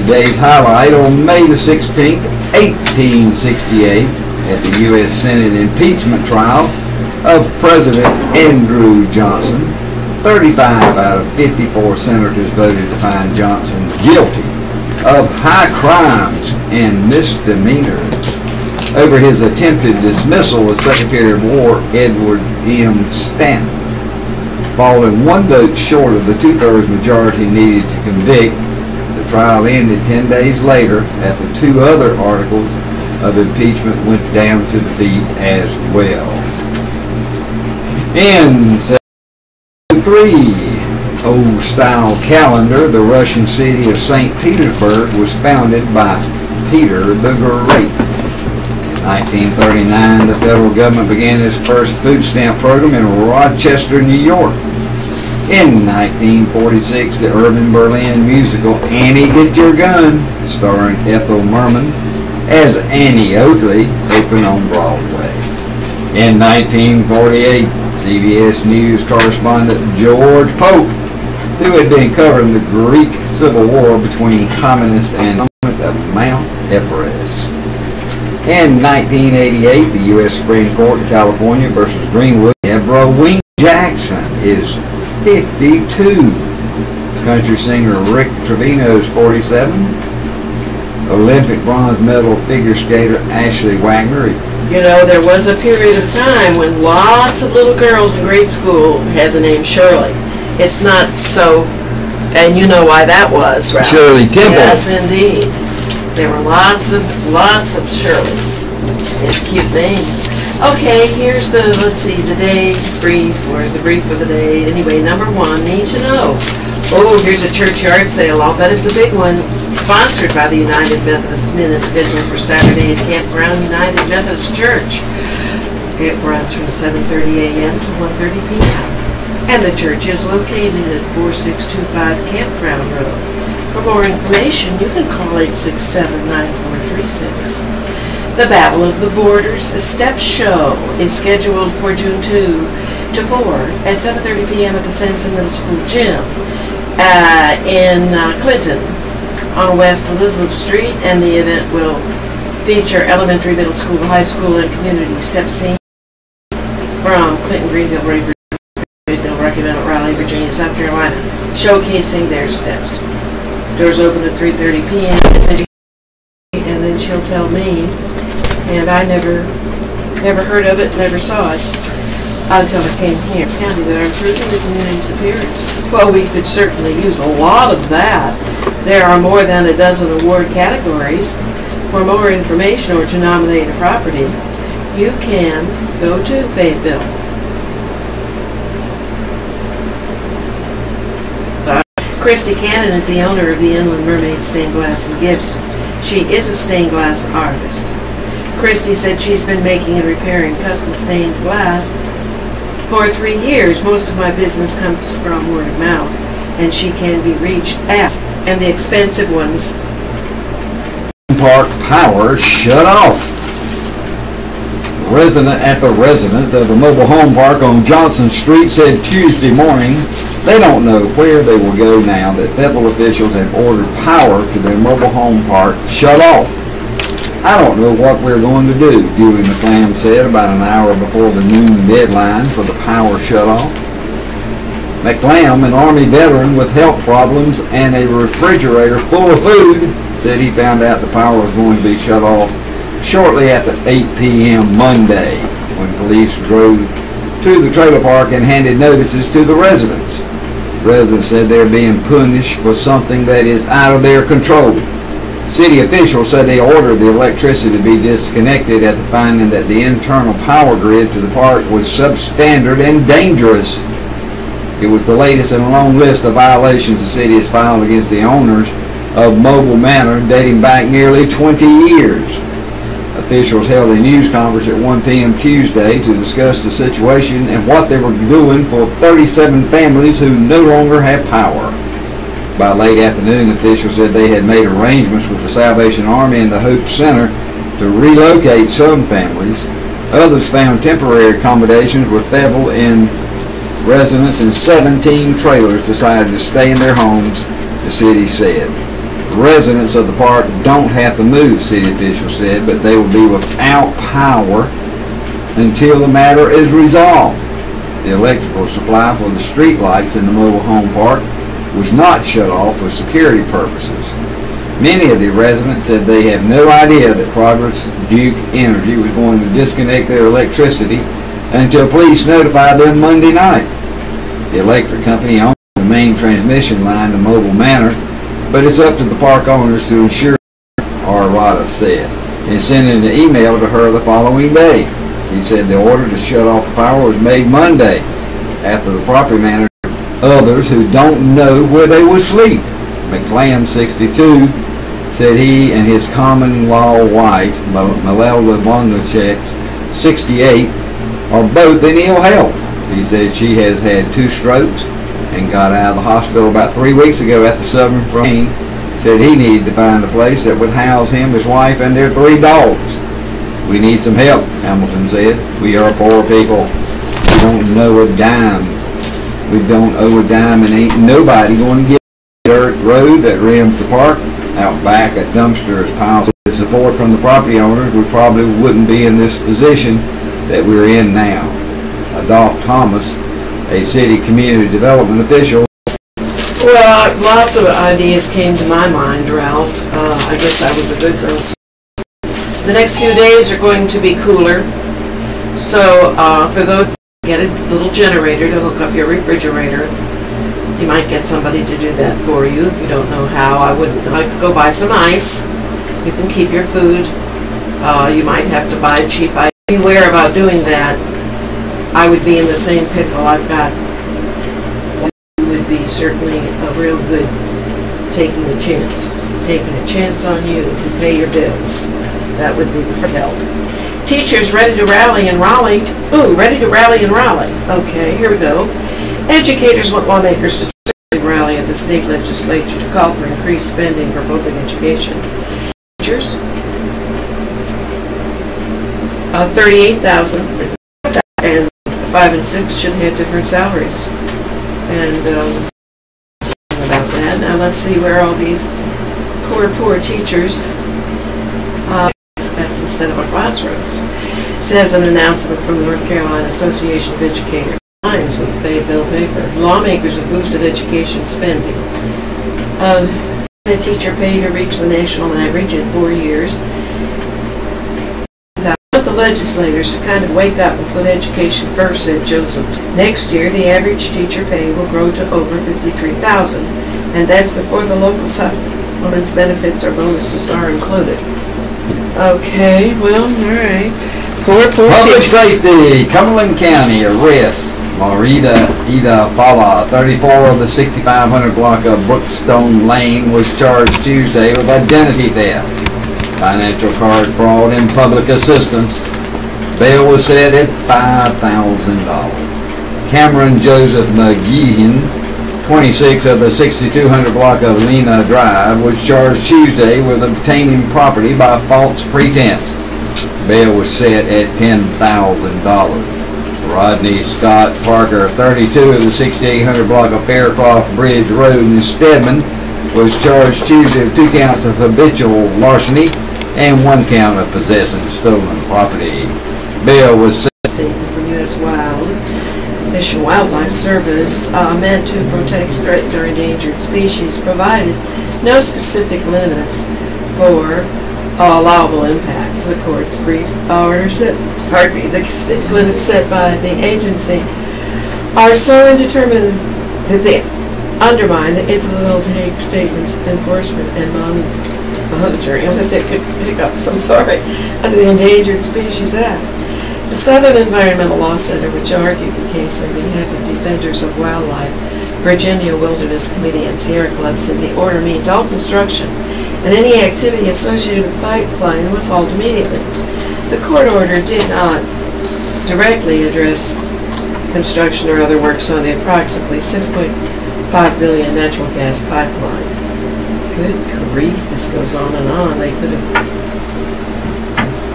Today's highlight: on May the 16th, 1868, at the U.S. Senate impeachment trial of President Andrew Johnson, 35 out of 54 senators voted to find Johnson guilty of high crimes and misdemeanors over his attempted dismissal of Secretary of War Edward M. Stanton. Falling one vote short of the two-thirds majority needed to convict, the trial ended 10 days later after two other articles of impeachment went down to defeat as well. In 1703, old-style calendar, the Russian city of St. Petersburg was founded by Peter the Great. In 1939, the federal government began its first food stamp program in Rochester, New York. In 1946, the urban Berlin musical Annie Get Your Gun, starring Ethel Merman as Annie Oakley, opened on Broadway. In 1948, CBS News correspondent George Pope, who had been covering the Greek Civil War between communists and of Mount Everest. In 1988, the U.S. Supreme Court in California versus Greenwood, Deborah Wing Jackson is 52. Country singer Rick Trevino is 47. Olympic bronze medal figure skater Ashley Wagner. You know, there was a period of time when lots of little girls in grade school had the name Shirley. It's not so, and you know why that was, right? Shirley Temple. Yes, indeed. There were lots of Shirleys. It's a cute name. Okay, here's the, let's see, the day brief, or the brief for the day. Anyway, number one, need to know. Oh, here's a churchyard sale. I'll bet it's a big one. Sponsored by the United Methodist Men, is scheduled for Saturday at Campground United Methodist Church. It runs from 7:30 a.m. to 1:30 p.m. And the church is located at 4625 Campground Road. For more information, you can call 867-9436. The Battle of the Borders Step Show is scheduled for June 2 to 4 at 7:30 p.m. at the Sampson Middle School Gym in Clinton on West Elizabeth Street, and the event will feature elementary, middle school, high school, and community step scene from Clinton, Greenville, Rayville, Rocky Mount, Raleigh, Virginia, South Carolina, showcasing their steps. Doors open at 3:30 p.m. and then she'll tell me, and I never heard of it, never saw it, until I came here in county, that are improving the community's appearance. Well, we could certainly use a lot of that. There are more than a dozen award categories. For more information or to nominate a property, you can go to Fayetteville. Christy Cannon is the owner of the Inland Mermaid Stained Glass and Gifts. She is a stained glass artist. Christy said she's been making and repairing custom stained glass for 3 years. Most of my business comes from word of mouth, and she can be reached and the expensive ones. Park power shut off. Resident of the mobile home park on Johnson Street said Tuesday morning they don't know where they will go now that federal officials have ordered power to their mobile home park shut off. I don't know what we're going to do, Dewey McClam said about an hour before the noon deadline for the power shut off. McClam, an Army veteran with health problems and a refrigerator full of food, said he found out the power was going to be shut off shortly after 8 p.m. Monday when police drove to the trailer park and handed notices to the residents. Residents said they're being punished for something that is out of their control. City officials said they ordered the electricity to be disconnected after finding that the internal power grid to the park was substandard and dangerous. It was the latest in a long list of violations the city has filed against the owners of Mobile Manor dating back nearly 20 years. Officials held a news conference at 1 p.m. Tuesday to discuss the situation and what they were doing for 37 families who no longer have power. By late afternoon, officials said they had made arrangements with the Salvation Army and the Hope Center to relocate some families. Others found temporary accommodations with Fayetteville and residents, and 17 trailers decided to stay in their homes, the city said. Residents of the park don't have to move, city officials said, but they will be without power until the matter is resolved. The electrical supply for the street lights in the mobile home park was not shut off for security purposes. Many of the residents said they have no idea that Progress Duke Energy was going to disconnect their electricity until police notified them Monday night. The electric company owns the main transmission line to Mobile Manor, but it's up to the park owners to ensure, Arvada said, and sent an email to her the following day. He said the order to shut off the power was made Monday after the property manager and others who don't know where they will sleep. McClam, 62, said he and his common-law wife, Malala Vonacek, 68, are both in ill health. He said she has had 2 strokes and got out of the hospital about 3 weeks ago after suffering from pain. Said he needed to find a place that would house him, his wife, and their 3 dogs. We need some help, Hamilton said. We are poor people. We don't know a dime. We don't owe a dime, and ain't nobody going to get the dirt road that rims the park. Out back, a dumpster is piles of support from the property owners. We probably wouldn't be in this position that we're in now. Adolph Thomas, a city community development official. Well, lots of ideas came to my mind, Ralph. I guess I was a good girl. The next few days are going to be cooler, so for those, get a little generator to hook up your refrigerator. You might get somebody to do that for you if you don't know how. I wouldn't like to go buy some ice. You can keep your food. You might have to buy cheap ice. Beware about doing that. I would be in the same pickle. I've got. You would be certainly a real good taking a chance on you to pay your bills. That would be for help. Teachers ready to rally in Raleigh. Ooh, ready to rally in Raleigh. Okay, here we go. Educators want lawmakers to rally at the state legislature to call for increased spending for public education. Teachers, 38,000, and 5 and 6 should have different salaries. And about that. Now let's see where all these poor teachers. That's instead of our classrooms. Says an announcement from the North Carolina Association of Educators. Times with Fayetteville paper. Lawmakers have boosted education spending. A teacher pay to reach the national average in 4 years. I want the legislators to kind of wake up and put education first, said Joseph. Next year, the average teacher pay will grow to over $53,000, and that's before the local supplements, benefits, or bonuses are included. Okay, well, all right. Poor Public teachers. safety, Cumberland County arrests Marita Ida Fala, 34 of the 6500 block of Brookstone Lane, was charged Tuesday with identity theft, financial card fraud, and public assistance. Bail was set at $5,000. Cameron Joseph McGeehan, 26 of the 6200 block of Lena Drive, was charged Tuesday with obtaining property by false pretense. Bail was set at $10,000. Rodney Scott Parker, 32 of the 6800 block of Faircloth Bridge Road in Stedman, was charged Tuesday with 2 counts of habitual larceny and 1 count of possessing stolen property. Bail was set. Statement from U.S. Fish and Wildlife Service meant to protect threatened or endangered species, provided no specific limits for allowable impact. The court's brief order set, the limits set by the agency are so indeterminate that they undermine its ability to take statements, enforcement, and monitoring under the Endangered Species Act. The Southern Environmental Law Center, which argued the case on behalf of Defenders of Wildlife, Virginia Wilderness Committee, and Sierra Club, said the order means all construction and any activity associated with the pipeline was halted immediately. The court order did not directly address construction or other works on the approximately $6.5 billion natural gas pipeline. Good grief, this goes on and on. They could have...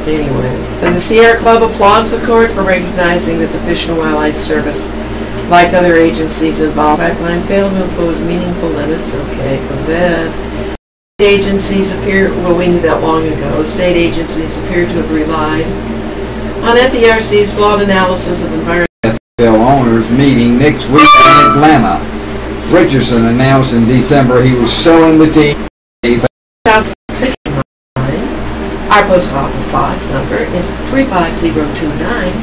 Anyway, and the Sierra Club applauds the court for recognizing that the Fish and Wildlife Service, like other agencies involved in the pipeline, failed to impose meaningful limits. Okay, from that. agencies appear, well, we knew that long ago, state agencies appear to have relied on FERC's flawed analysis of environmental owners meeting next week in Atlanta. Richardson announced in December he was selling the team. South. Our post office box number is 35029,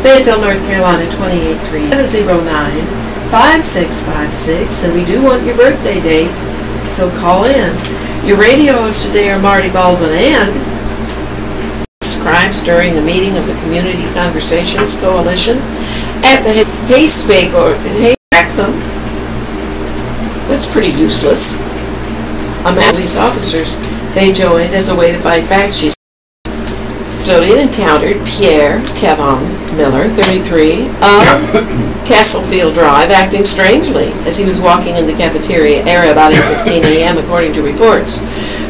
Fayetteville, North Carolina 283-709-5656, and we do want your birthday date, so call in. Your radio hosts today are Marty Baldwin and crimes during the meeting of the Community Conversations Coalition at the Haystack or Haystack. That's pretty useless. Police officers they joined as a way to fight back. She custodian encountered Pierre Kevon Miller, 33, of Castlefield Drive, acting strangely as he was walking in the cafeteria area about 8:15 a.m. according to reports.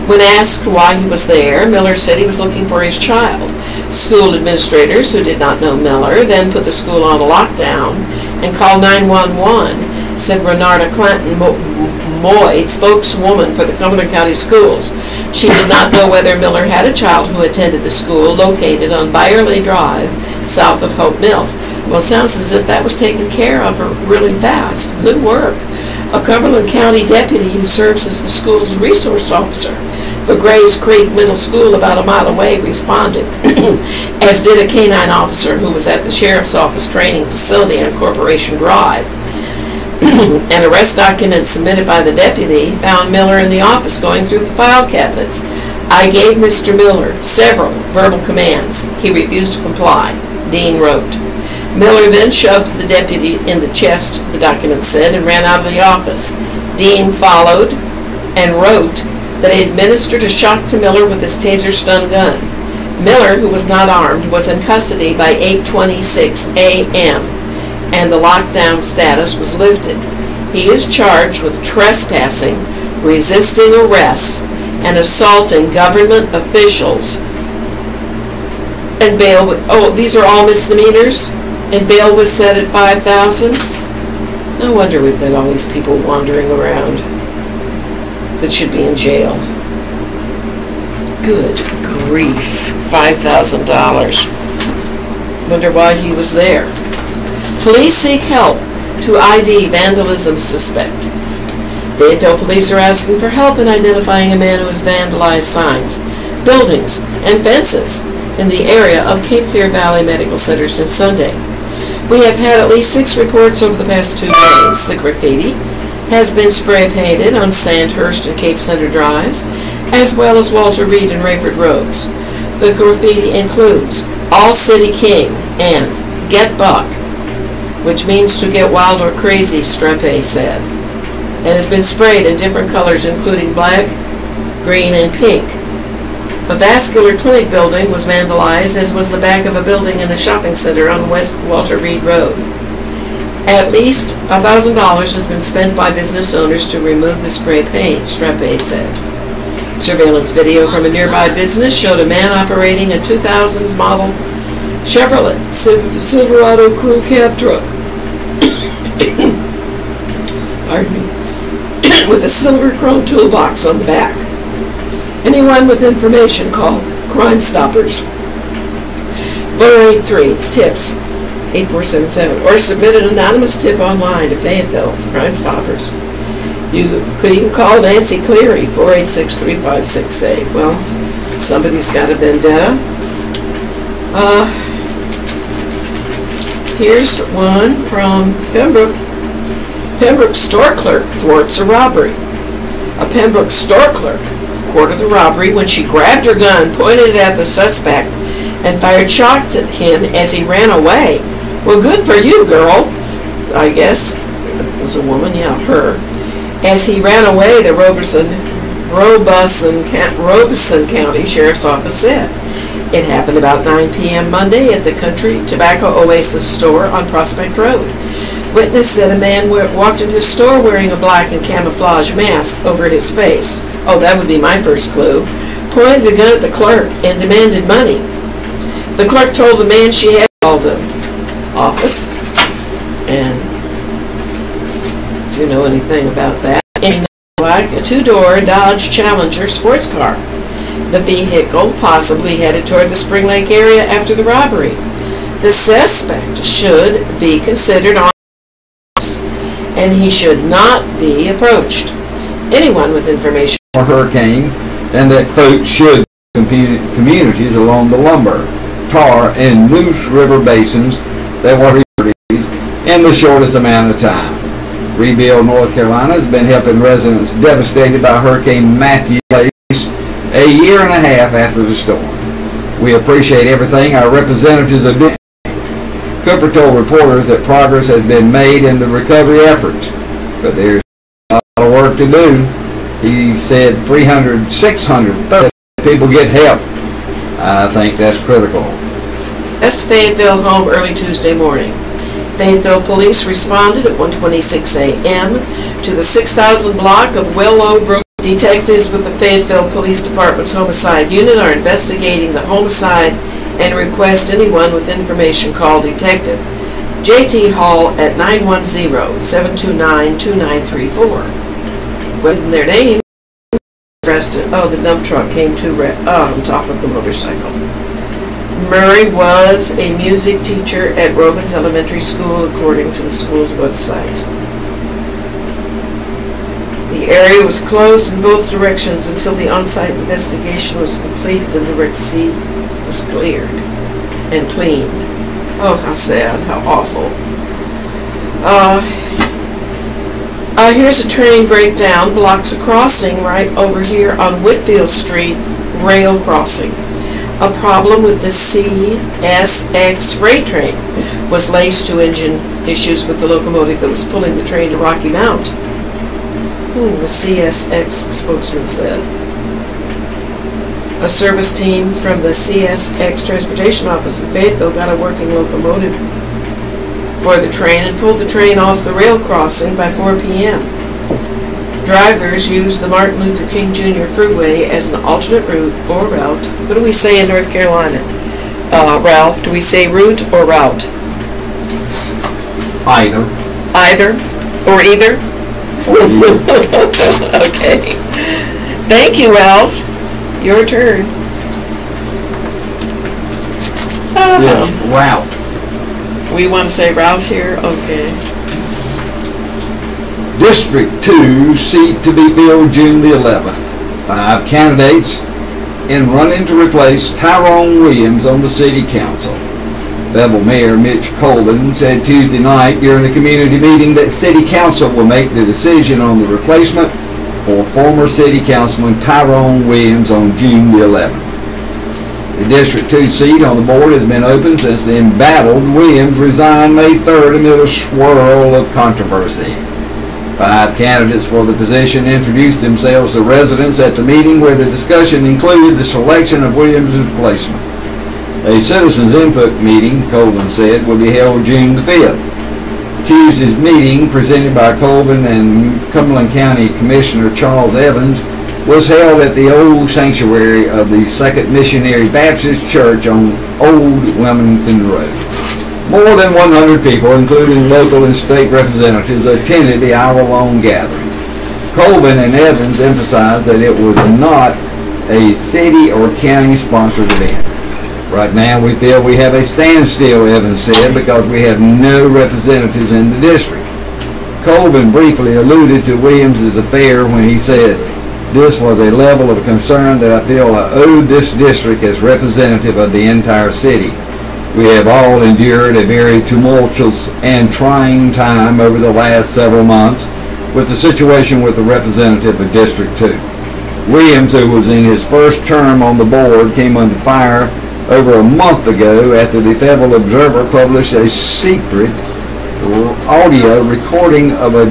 When asked why he was there, Miller said he was looking for his child. School administrators who did not know Miller then put the school on a lockdown and called 911, said Renata Clanton Moyd, spokeswoman for the Cumberland County Schools. She did not know whether Miller had a child who attended the school located on Byerley Drive, south of Hope Mills. Well, it sounds as if that was taken care of really fast. Good work. A Cumberland County deputy who serves as the school's resource officer for Grays Creek Middle School about a mile away responded, as did a canine officer who was at the sheriff's office training facility on Corporation Drive. An arrest document submitted by the deputy found Miller in the office going through the file cabinets. I gave Mr. Miller several verbal commands. He refused to comply, Dean wrote. Miller then shoved the deputy in the chest, the document said, and ran out of the office. Dean followed and wrote that he administered a shock to Miller with his taser stun gun. Miller, who was not armed, was in custody by 8:26 a.m. and the lockdown status was lifted. He is charged with trespassing, resisting arrest, and assaulting government officials. And bail, these are all misdemeanors? And bail was set at $5,000? No wonder we've got all these people wandering around that should be in jail. Good grief, $5,000. Wonder why he was there. Police seek help to ID vandalism suspect. Fayetteville police are asking for help in identifying a man who has vandalized signs, buildings, and fences in the area of Cape Fear Valley Medical Center since Sunday. We have had at least 6 reports over the past 2 days. The graffiti has been spray painted on Sandhurst and Cape Center drives, as well as Walter Reed and Rayford roads. The graffiti includes All City King and Get Buck, which means to get wild or crazy, Strepe said, and has been sprayed in different colors including black, green, and pink. A vascular clinic building was vandalized, as was the back of a building in a shopping center on West Walter Reed Road. At least $1,000 has been spent by business owners to remove the spray paint, Strepe said. Surveillance video from a nearby business showed a man operating a 2000s model Chevrolet Silverado crew cab truck pardon me, with a silver chrome toolbox on the back. Anyone with information, call Crime Stoppers 483-TIPS-8477 or submit an anonymous tip online to Fayetteville Crime Stoppers. You could even call Nancy Cleary 486-3568. Well, somebody's got a vendetta. Here's one from Pembroke. Pembroke store clerk thwarts a robbery. A Pembroke store clerk thwarted the robbery when she grabbed her gun, pointed it at the suspect, and fired shots at him as he ran away. Well, good for you, girl. I guess it was a woman, yeah, her. As he ran away, the Robeson County Sheriff's Office said. It happened about 9 p.m. Monday at the Country Tobacco Oasis store on Prospect Road. Witness said a man walked into the store wearing a black and camouflage mask over his face. Oh, that would be my first clue. Pointed a gun at the clerk and demanded money. The clerk told the man she had to call the office. And if you know anything about that, like a two-door Dodge Challenger sports car. The vehicle possibly headed toward the Spring Lake area after the robbery. The suspect should be considered on and he should not be approached. Anyone with information or hurricane, and that folks should communities along the lumber, tar, and Moose River basins that were in the shortest amount of time. Rebuild, North Carolina has been helping residents devastated by Hurricane Matthew a year and a half after the storm. We appreciate everything our representatives are doing. Cooper told reporters that progress has been made in the recovery efforts, but there's a lot of work to do. He said 630 people get help. I think that's critical. That's the Fayetteville home early Tuesday morning. Fayetteville police responded at 1:26 a.m. to the 6000 block of Willow Brook. Detectives with the Fayetteville Police Department's homicide unit are investigating the homicide and request anyone with information call Detective J.T. Hall at 910-729-2934. With their name, arrested. Oh, the dump truck came to on top of the motorcycle. Murray was a music teacher at Robbins Elementary School, according to the school's website. The area was closed in both directions until the on-site investigation was completed and the Red Sea was cleared and cleaned. Oh, how sad, how awful. Here's a train breakdown, blocks a crossing right over here on Whitfield Street, rail crossing. A problem with the CSX freight train was laced to engine issues with the locomotive that was pulling the train to Rocky Mount. The CSX spokesman said. A service team from the CSX Transportation Office in Fayetteville got a working locomotive for the train and pulled the train off the rail crossing by 4 p.m. Drivers used the Martin Luther King Jr. Freeway as an alternate route or route. What do we say in North Carolina? Ralph, do we say route or route? Either. Either? Or either? Okay. Thank you, Ralph. Your turn. Yes, route. We want to say route here? Okay. District 2 seat to be filled June the 11th. 5 candidates in running to replace Tyrone Williams on the City Council. Fayetteville Mayor Mitch Colvin said Tuesday night during the community meeting that City Council will make the decision on the replacement for former City Councilman Tyrone Williams on June the 11th. The District 2 seat on the board has been open since the embattled Williams resigned May 3rd amid a swirl of controversy. 5 candidates for the position introduced themselves to residents at the meeting, where the discussion included the selection of Williams' replacement. A citizens' input meeting, Colvin said, will be held June the 5th. Tuesday's meeting, presented by Colvin and Cumberland County Commissioner Charles Evans, was held at the old sanctuary of the Second Missionary Baptist Church on Old Wilmington Road. More than 100 people, including local and state representatives, attended the hour-long gathering. Colvin and Evans emphasized that it was not a city or county-sponsored event. Right now, we feel we have a standstill, Evans said, because we have no representatives in the district. Colvin briefly alluded to Williams' affair when he said, "This was a level of concern that I feel I owed this district as representative of the entire city. We have all endured a very tumultuous and trying time over the last several months with the situation with the representative of District 2. Williams, who was in his first term on the board, came under fire over a month ago after the Fayetteville Obsever published a secret audio recording of a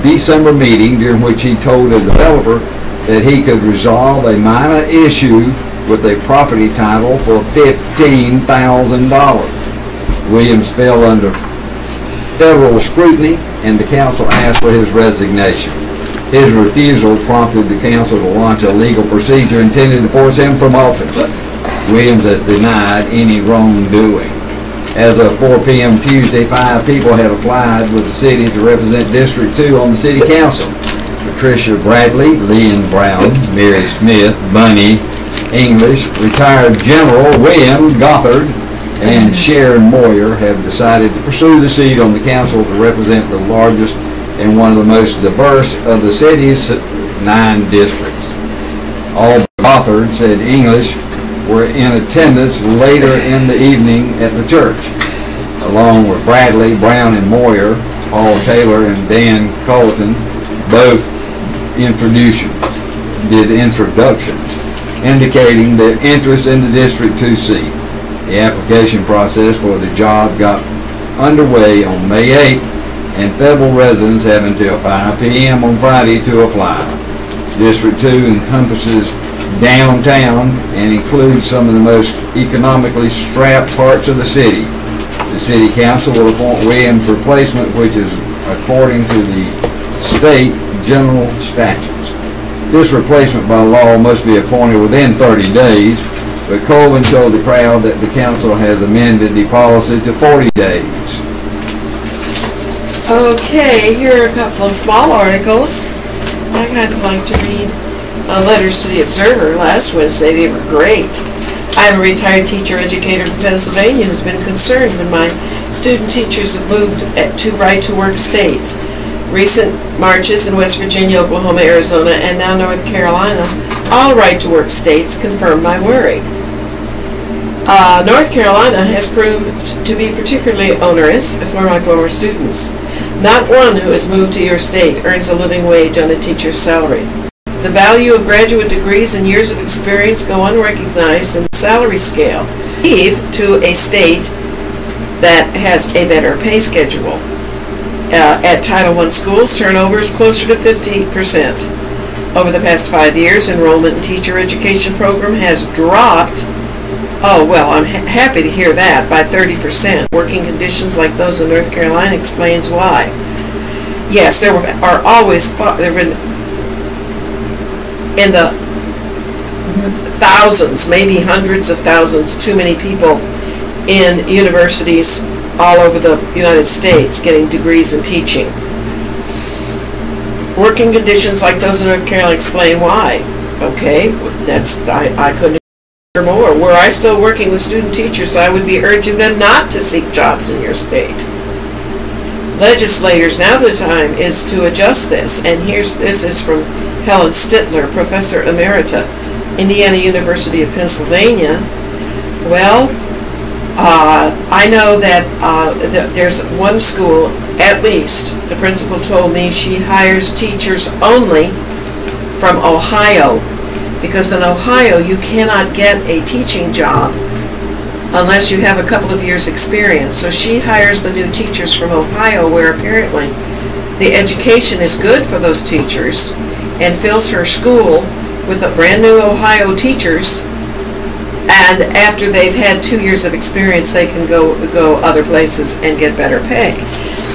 December meeting during which he told a developer that he could resolve a minor issue with a property title for $15,000. Williams fell under federal scrutiny, and the council asked for his resignation. His refusal prompted the council to launch a legal procedure intended to force him from office. Williams has denied any wrongdoing. As of 4 p.m. Tuesday, 5 people have applied with the city to represent District 2 on the City Council. The Patricia Bradley, Lynn Brown, Mary Smith, Bunny English, retired General William Gothard, and Sharon Moyer have decided to pursue the seat on the council to represent the largest and one of the most diverse of the city's 9 districts. All Gothard said English were in attendance later in the evening at the church, along with Bradley, Brown, and Moyer. Paul Taylor and Dan Colton both did introductions, indicating their interest in the District 2 seat. The application process for the job got underway on May 8th, and Fayetteville residents have until 5 p.m. on Friday to apply. District 2 encompasses downtown and includes some of the most economically strapped parts of the city. The City Council will appoint Williams' replacement, which is according to the state general statutes. This replacement by law must be appointed within 30 days, but Colvin told the crowd that the council has amended the policy to 40 days. Okay, here are a couple of small articles. I kind of like to read letters to the Observer last Wednesday. They were great. I am a retired teacher educator from Pennsylvania who's been concerned when my student teachers have moved to right-to-work states. Recent marches in West Virginia, Oklahoma, Arizona, and now North Carolina, all right-to-work states, confirm my worry. North Carolina has proved to be particularly onerous for my former students. Not one who has moved to your state earns a living wage on a teacher's salary. The value of graduate degrees and years of experience go unrecognized in the salary scale. Leave to a state that has a better pay schedule. At Title I schools, turnover is closer to 50%. Over the past 5 years, enrollment in teacher education program has dropped, oh well, I'm happy to hear that, by 30%. Working conditions like those in North Carolina explains why. Yes, there have been in the thousands, maybe hundreds of thousands, too many people in universities all over the United States getting degrees in teaching. Working conditions like those in North Carolina explain why. Okay, I couldn't agree more. Were I still working with student teachers, I would be urging them not to seek jobs in your state. Legislators, now the time is to adjust this. And this is from Helen Stittler, Professor Emerita, Indiana University of Pennsylvania. Well, I know that there's one school, at least, the principal told me she hires teachers only from Ohio, because in Ohio you cannot get a teaching job unless you have a couple of years experience. So she hires the new teachers from Ohio, where apparently the education is good for those teachers, and fills her school with a brand new Ohio teachers, and after they've had 2 years of experience they can go other places and get better pay.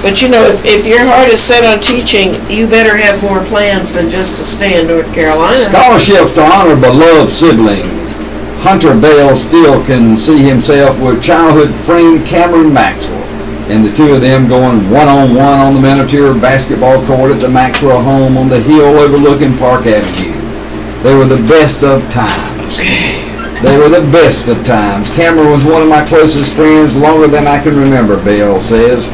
But you know, if your heart is set on teaching, you better have more plans than just to stay in North Carolina. Scholarships to honor beloved siblings. Hunter Bell still can see himself with childhood friend Cameron Maxwell, and the two of them going one-on-one on the miniature basketball court at the Maxwell home on the hill overlooking Park Avenue. They were the best of times. They were the best of times. Cameron was one of my closest friends longer than I can remember, Bell says.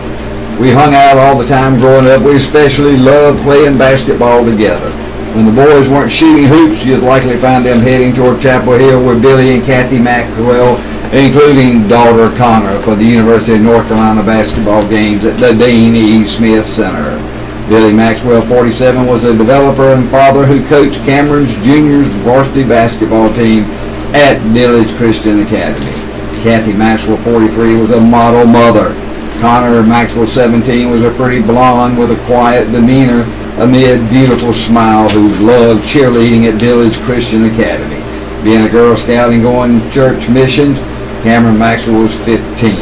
We hung out all the time growing up. We especially loved playing basketball together. When the boys weren't shooting hoops, you'd likely find them heading toward Chapel Hill with Billy and Kathy Maxwell, including daughter Connor, for the University of North Carolina basketball games at the Dean E. Smith Center. Billy Maxwell, 47, was a developer and father who coached Cameron's juniors varsity basketball team at Village Christian Academy. Kathy Maxwell, 43, was a model mother. Connor Maxwell, 17, was a pretty blonde with a quiet demeanor amid beautiful smile who loved cheerleading at Village Christian Academy. Being a Girl Scout and going to church missions, Cameron Maxwell was 15.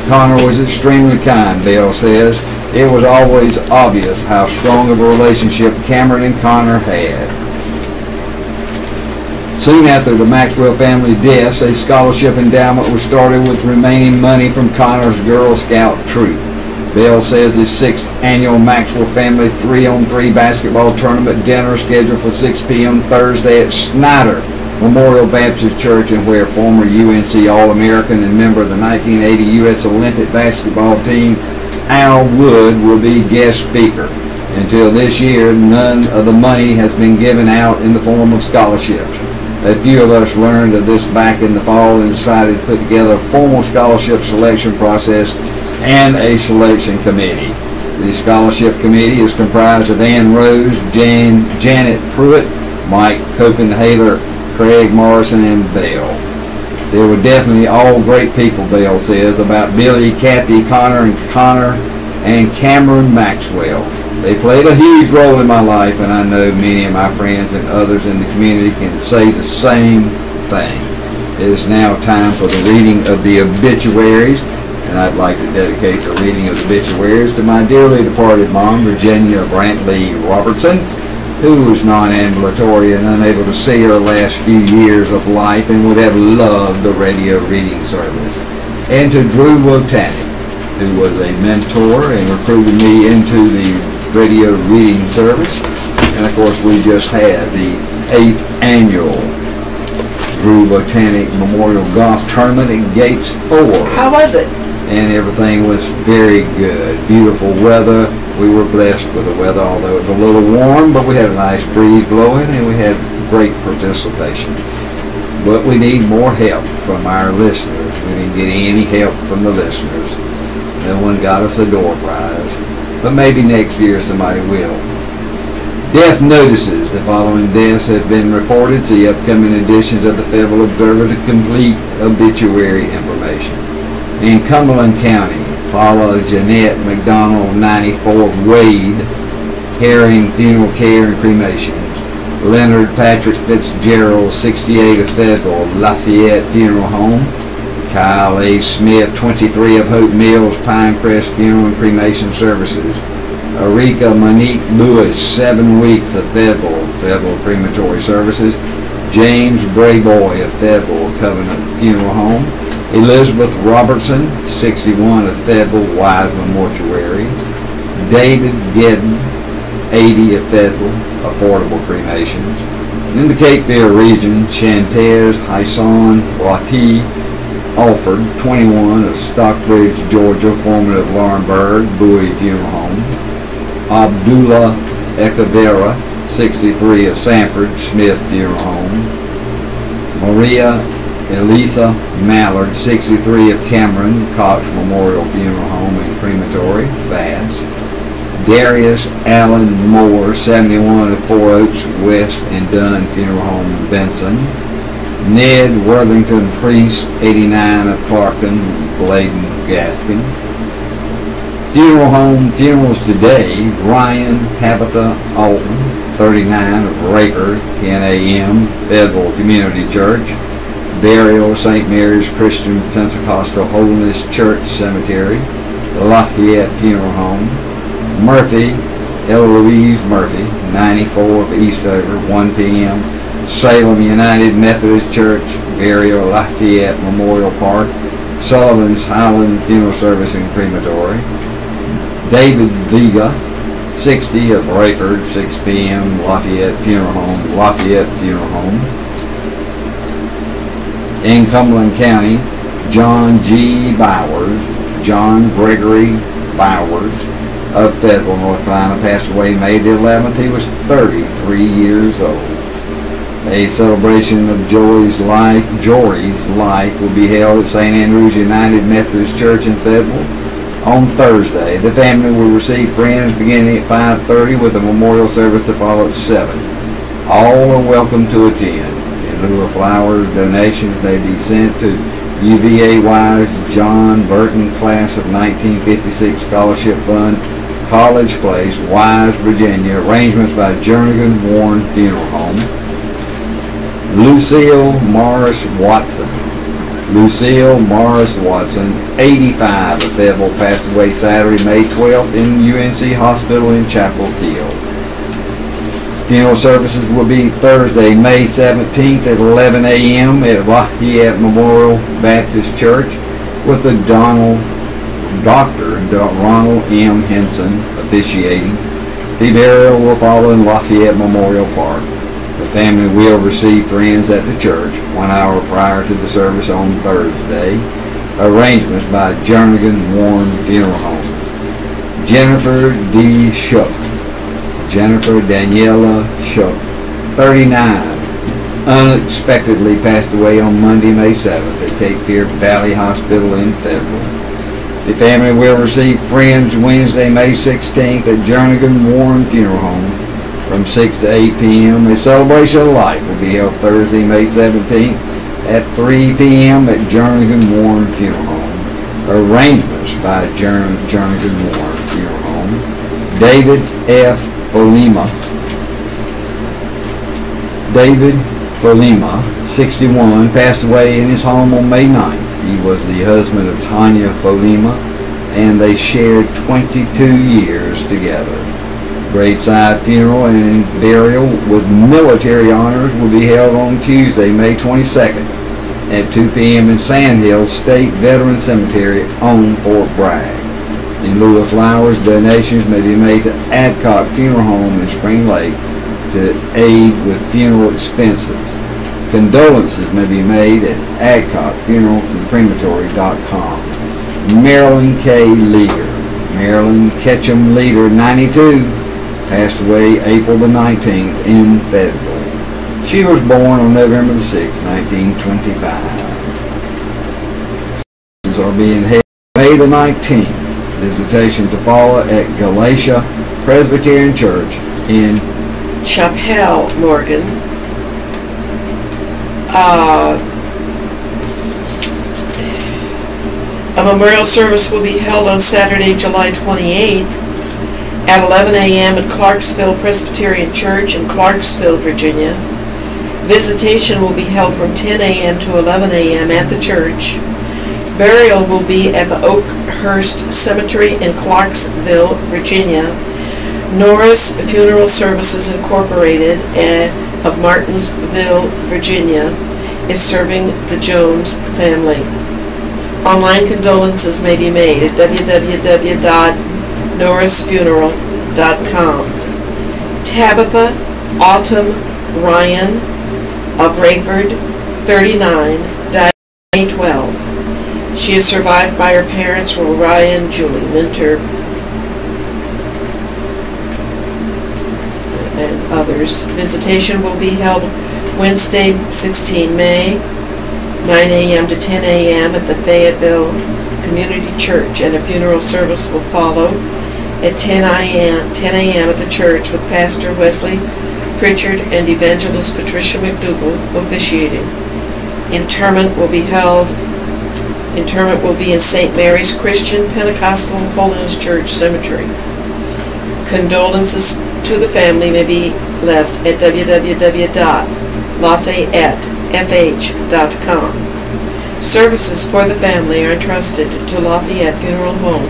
Connor was extremely kind, Bell says. It was always obvious how strong of a relationship Cameron and Connor had. Soon after the Maxwell family deaths, a scholarship endowment was started with remaining money from Connor's Girl Scout troop. Bill says his 6th annual Maxwell Family 3-on-3 basketball tournament dinner scheduled for 6 p.m. Thursday at Snyder Memorial Baptist Church, and where former UNC All-American and member of the 1980 U.S. Olympic basketball team Al Wood will be guest speaker. Until this year, none of the money has been given out in the form of scholarships. A few of us learned of this back in the fall and decided to put together a formal scholarship selection process and a selection committee. The scholarship committee is comprised of Ann Rose, Janet Pruitt, Mike Copenhaler, Craig Morrison, and Bell. They were definitely all great people, Bell says, about Billy, Kathy, Connor, and Cameron Maxwell. They played a huge role in my life, and I know many of my friends and others in the community can say the same thing. It is now time for the reading of the obituaries, and I'd like to dedicate the reading of the obituaries to my dearly departed mom, Virginia Brantley Robertson, who was non-ambulatory and unable to see her last few years of life and would have loved the radio reading service. And to Drew Wotanic, who was a mentor and recruited me into the radio reading service. And of course, we just had the 8th annual Drew Botanic Memorial Golf Tournament at Gates 4. How was it? And everything was very good. Beautiful weather. We were blessed with the weather, although it was a little warm, but we had a nice breeze blowing and we had great participation. But we need more help from our listeners. We didn't get any help from the listeners. No one got us a door prize. But maybe next year somebody will. Death notices. The following deaths have been reported to the upcoming editions of the Fayetteville Obsever to complete obituary information. In Cumberland County, Paula Jeanette McDonald, 94, Wade, Herring Funeral Care and Cremations. Leonard Patrick Fitzgerald, 68, of Fayetteville, Lafayette Funeral Home. Kyle A. Smith, 23, of Hope Mills, Pinecrest Funeral and Cremation Services. Erika Monique Lewis, 7 weeks, of Fayetteville Crematory Services. James Brayboy, of Fayetteville Covenant Funeral Home. Elizabeth Robertson, 61, of Fayetteville Wiseman Mortuary. David Gedden, 80, of Fayetteville Affordable Cremations. In the Capeville region, Shantez Hyson Wati Alford, 21, of Stockbridge, Georgia, formerly of Laurinburg Bowie Funeral Home. Abdullah Ekavera, 63, of Sanford Smith Funeral Home. Maria Elitha Mallard, 63, of Cameron Cox Memorial Funeral Home and Crematory, Bass. Darius Allen Moore, 71, of Four Oaks West and Dunn Funeral Home, Benson. Ned Worthington Priest, 89, of Clarkton, Bladen, Gaskin. Funeral Home funerals today: Ryan Tabitha Alton, 39, of Rayford, 10 a.m., Fayetteville Community Church. Burial, St. Mary's Christian Pentecostal Holiness Church Cemetery, Lafayette Funeral Home. Murphy, Eloise Murphy, 94, of Eastover, 1 p.m., Salem United Methodist Church, Burial, Lafayette Memorial Park. Sullivan's Highland Funeral Service and Crematory. David Vega, 60, of Rayford, 6 p.m., Lafayette Funeral Home, Lafayette Funeral Home. In Cumberland County, John G. Bowers, John Gregory Bowers, of Fayetteville, North Carolina, passed away May the 11th. He was 33 years old. A celebration of Jory's life will be held at St. Andrew's United Methodist Church in Fayetteville on Thursday. The family will receive friends beginning at 5:30 with a memorial service to follow at 7. All are welcome to attend. In lieu of flowers, donations may be sent to UVA Wise John Burton Class of 1956 Scholarship Fund, College Place, Wise, Virginia. Arrangements by Jernigan Warren Funeral Home. Lucille Morris Watson. Lucille Morris Watson, 85, of Fayetteville, passed away Saturday, May 12th in UNC Hospital in Chapel Hill. Funeral services will be Thursday, May 17th at 11 a.m. at Lafayette Memorial Baptist Church with the Donald Dr. Ronald M. Henson officiating. The burial will follow in Lafayette Memorial Park. The family will receive friends at the church 1 hour prior to the service on Thursday. Arrangements by Jernigan Warren Funeral Home. Jennifer D. Shook. Jennifer Daniela Shook, 39, unexpectedly passed away on Monday, May 7th at Cape Fear Valley Hospital in Fayetteville. The family will receive friends Wednesday, May 16th at Jernigan Warren Funeral Home from 6 to 8 p.m. A celebration of life will be held Thursday, May 17th at 3 p.m. at Jernigan Warren Funeral Home. Arrangements by Jernigan Warren Funeral Home. David F. Folima. David Folima, 61, passed away in his home on May 9th. He was the husband of Tanya Folima, and they shared 22 years together. Graveside funeral and burial with military honors will be held on Tuesday, May 22nd at 2 p.m. in Sandhill State Veteran Cemetery on Fort Bragg. In lieu of flowers, donations may be made to Adcock Funeral Home in Spring Lake to aid with funeral expenses. Condolences may be made at adcockfuneralcrematory.com. Marilyn K. Leader. Marilyn Ketchum Leader, 92, passed away April the 19th in Fayetteville. She was born on November the 6th, 1925. These are being held May the 19th. Visitation to follow at Galatia Presbyterian Church in Chapel, Morgan. A memorial service will be held on Saturday, July 28th at 11 a.m. at Clarksville Presbyterian Church in Clarksville, Virginia. Visitation will be held from 10 a.m. to 11 a.m. at the church. Burial will be at the Oakhurst Cemetery in Clarksville, Virginia. Norris Funeral Services Incorporated of Martinsville, Virginia is serving the Jones family. Online condolences may be made at www.norrisfuneral.com. Tabitha Autumn Ryan of Rayford, 39, died in 2012. She is survived by her parents, Ryan, Julie Minter, and others. Visitation will be held Wednesday, 16 May, 9 a.m. to 10 a.m. at the Fayetteville Community Church, and a funeral service will follow at 10 a.m. at the church with Pastor Wesley Pritchard and Evangelist Patricia McDougall officiating. Interment will be in St. Mary's Christian Pentecostal Holiness Church Cemetery. Condolences to the family may be left at www.lafayettefh.com. Services for the family are entrusted to Lafayette Funeral Home.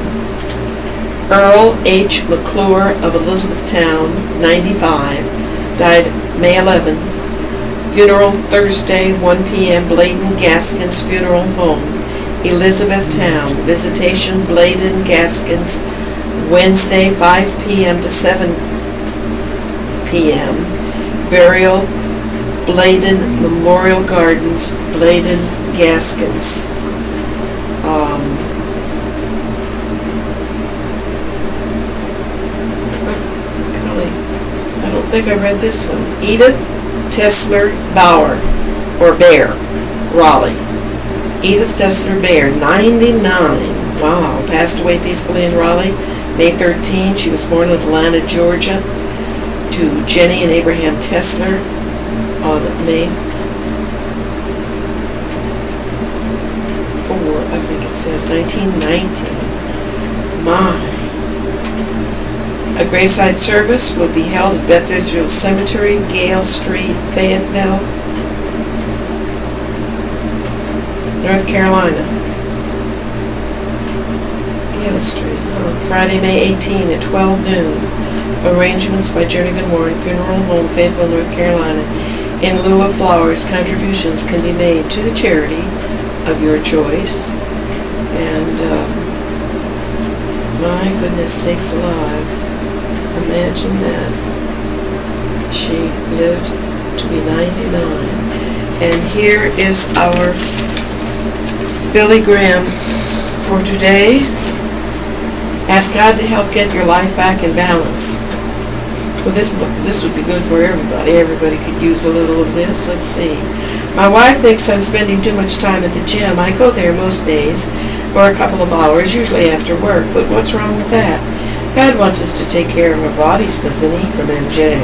Earl H. McClure of Elizabethtown, 95, died May 11. Funeral Thursday, 1 p.m. Bladen Gaskins Funeral Home, Elizabethtown. Visitation Bladen Gaskins, Wednesday, 5 p.m. to 7 p.m. Burial Bladen Memorial Gardens, Bladen Gaskins. Golly, I don't think I read this one. Edith Tessler Bauer, or Bear, Raleigh. Edith Tessler Bear, 99. Wow, passed away peacefully in Raleigh, May 13. She was born in Atlanta, Georgia, to Jenny and Abraham Tessler on May 4, I think it says, 1919. My. A graveside service will be held at Bethesda Cemetery, Gale Street, Fayetteville, North Carolina. Gale Street, Friday, May 18 at 12 noon. Arrangements by Jernigan Warren Funeral Home, Fayetteville, North Carolina. In lieu of flowers, contributions can be made to the charity of your choice. And My goodness sakes alive. Imagine that. She lived to be 99. And here is our Billy Graham for today. Ask God to help get your life back in balance. Well, this would be good for everybody. Everybody could use a little of this. Let's see. My wife thinks I'm spending too much time at the gym. I go there most days for a couple of hours, usually after work. But what's wrong with that? God wants us to take care of our bodies, doesn't He? From MJ.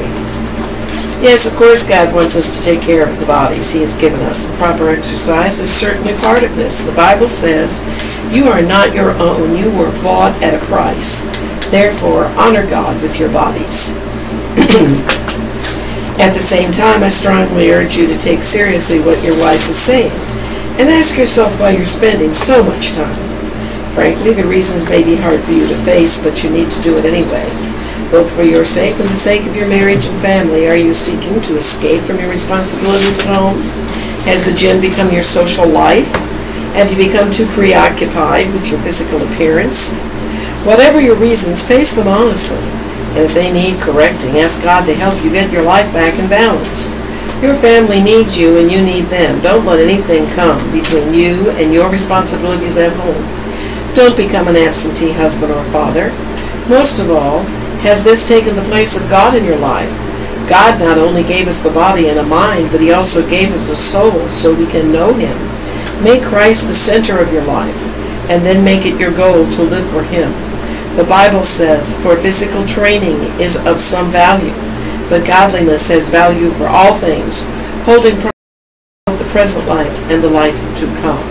Yes, of course God wants us to take care of the bodies He has given us. The proper exercise is certainly part of this. The Bible says, you are not your own. You were bought at a price. Therefore, honor God with your bodies. At the same time, I strongly urge you to take seriously what your wife is saying and ask yourself why you're spending so much time. Frankly, the reasons may be hard for you to face, but you need to do it anyway. Both for your sake and the sake of your marriage and family, are you seeking to escape from your responsibilities at home? Has the gym become your social life? Have you become too preoccupied with your physical appearance? Whatever your reasons, face them honestly. And if they need correcting, ask God to help you get your life back in balance. Your family needs you and you need them. Don't let anything come between you and your responsibilities at home. Don't become an absentee husband or father. Most of all, has this taken the place of God in your life? God not only gave us the body and a mind, but He also gave us a soul so we can know Him. Make Christ the center of your life, and then make it your goal to live for Him. The Bible says, for physical training is of some value, but godliness has value for all things, holding the present life and the life to come.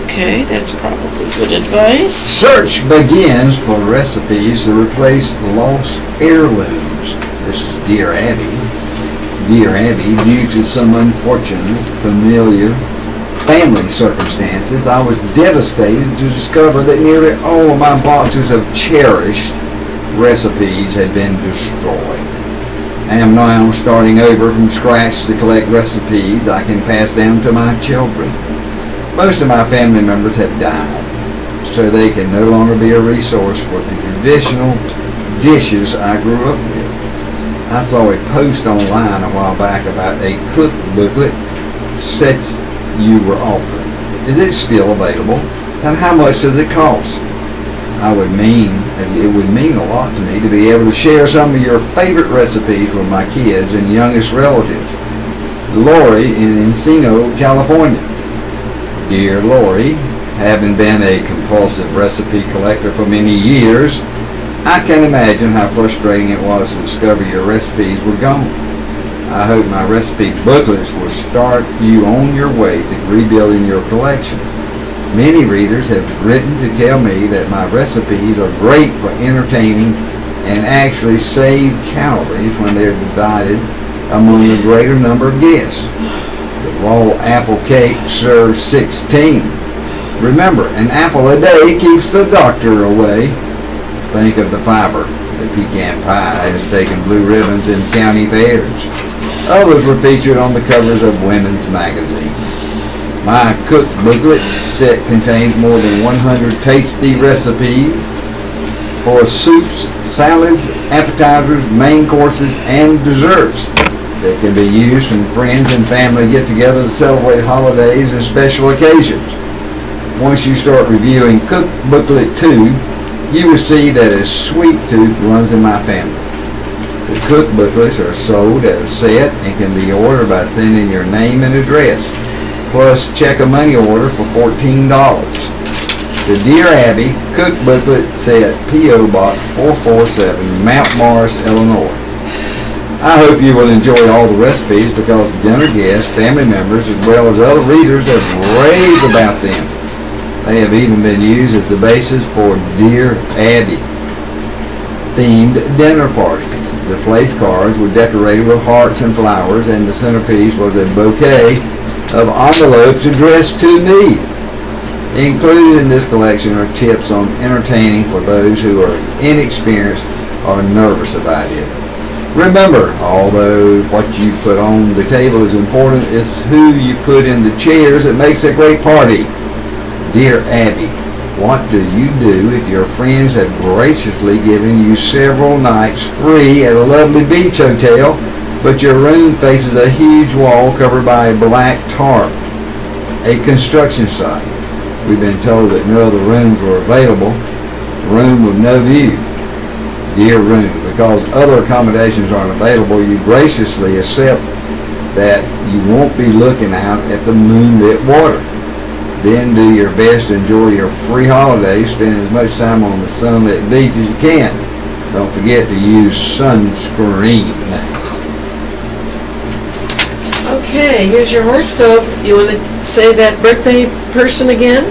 Okay, that's probably good advice. Search begins for recipes to replace lost heirlooms. This is Dear Abby. Dear Abby, due to some unfortunate familiar family circumstances, I was devastated to discover that nearly all of my boxes of cherished recipes had been destroyed. I am now starting over from scratch to collect recipes I can pass down to my children. Most of my family members have died, so they can no longer be a resource for the traditional dishes I grew up with. I saw a post online a while back about a cook booklet set you were offering. Is it still available? And how much does it cost? It would mean a lot to me to be able to share some of your favorite recipes with my kids and youngest relatives. Lori in Encino, California. Dear Lori, having been a compulsive recipe collector for many years, I can imagine how frustrating it was to discover your recipes were gone. I hope my recipe booklets will start you on your way to rebuilding your collection. Many readers have written to tell me that my recipes are great for entertaining and actually save calories when they're divided among a greater number of guests. The raw apple cake serves 16. Remember, an apple a day keeps the doctor away. Think of the fiber. The pecan pie has taken blue ribbons in county fairs. Others were featured on the covers of women's magazines. My cook booklet set contains more than 100 tasty recipes for soups, salads, appetizers, main courses, and desserts that can be used when friends and family get together to celebrate holidays and special occasions. Once you start reviewing Cook Booklet 2, you will see that a sweet tooth runs in my family. The cook booklets are sold at a set and can be ordered by sending your name and address, plus check a money order for $14. The Dear Abby Cook Booklet Set, P.O. Box 447, Mount Morris, Illinois. I hope you will enjoy all the recipes because dinner guests, family members, as well as other readers have raved about them. They have even been used as the basis for Dear Abby themed dinner parties. The place cards were decorated with hearts and flowers, and the centerpiece was a bouquet of envelopes addressed to me. Included in this collection are tips on entertaining for those who are inexperienced or nervous about it. Remember, although what you put on the table is important, it's who you put in the chairs that makes a great party. Dear Abby, What do you do if your friends have graciously given you several nights free at a lovely beach hotel, but your room faces a huge wall covered by a black tarp? A construction site. We've been told that no other rooms were available. Room with no view. Dear room, because other accommodations aren't available, you graciously accept that you won't be looking out at the moonlit water. Then do your best to enjoy your free holiday. Spend as much time on the sunlit beach as you can. Don't forget to use sunscreen. Okay, here's your horoscope. You want to say that birthday person again?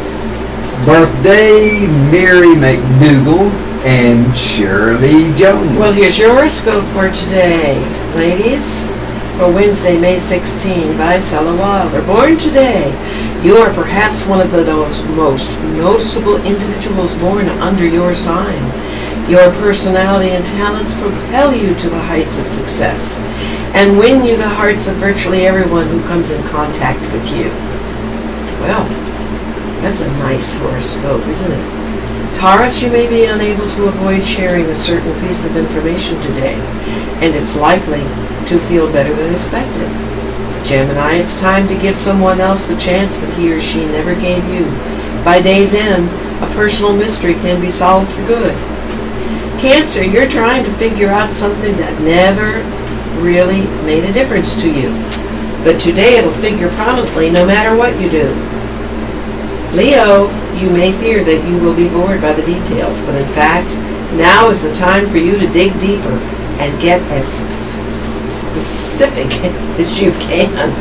Birthday, Mary McDougal and Shirley Jones. Well, here's your horoscope for today, ladies. For Wednesday, May 16, by Stella Wilder. Born today, you are perhaps one of those most noticeable individuals born under your sign. Your personality and talents propel you to the heights of success and win you the hearts of virtually everyone who comes in contact with you. Well, that's a nice horoscope, isn't it? Taurus, you may be unable to avoid sharing a certain piece of information today, and it's likely to feel better than expected. Gemini, it's time to give someone else the chance that he or she never gave you. By day's end, a personal mystery can be solved for good. Cancer, you're trying to figure out something that never really made a difference to you, but today it'll figure prominently no matter what you do. Leo, you may fear that you will be bored by the details, but in fact, now is the time for you to dig deeper and get as specific as you can.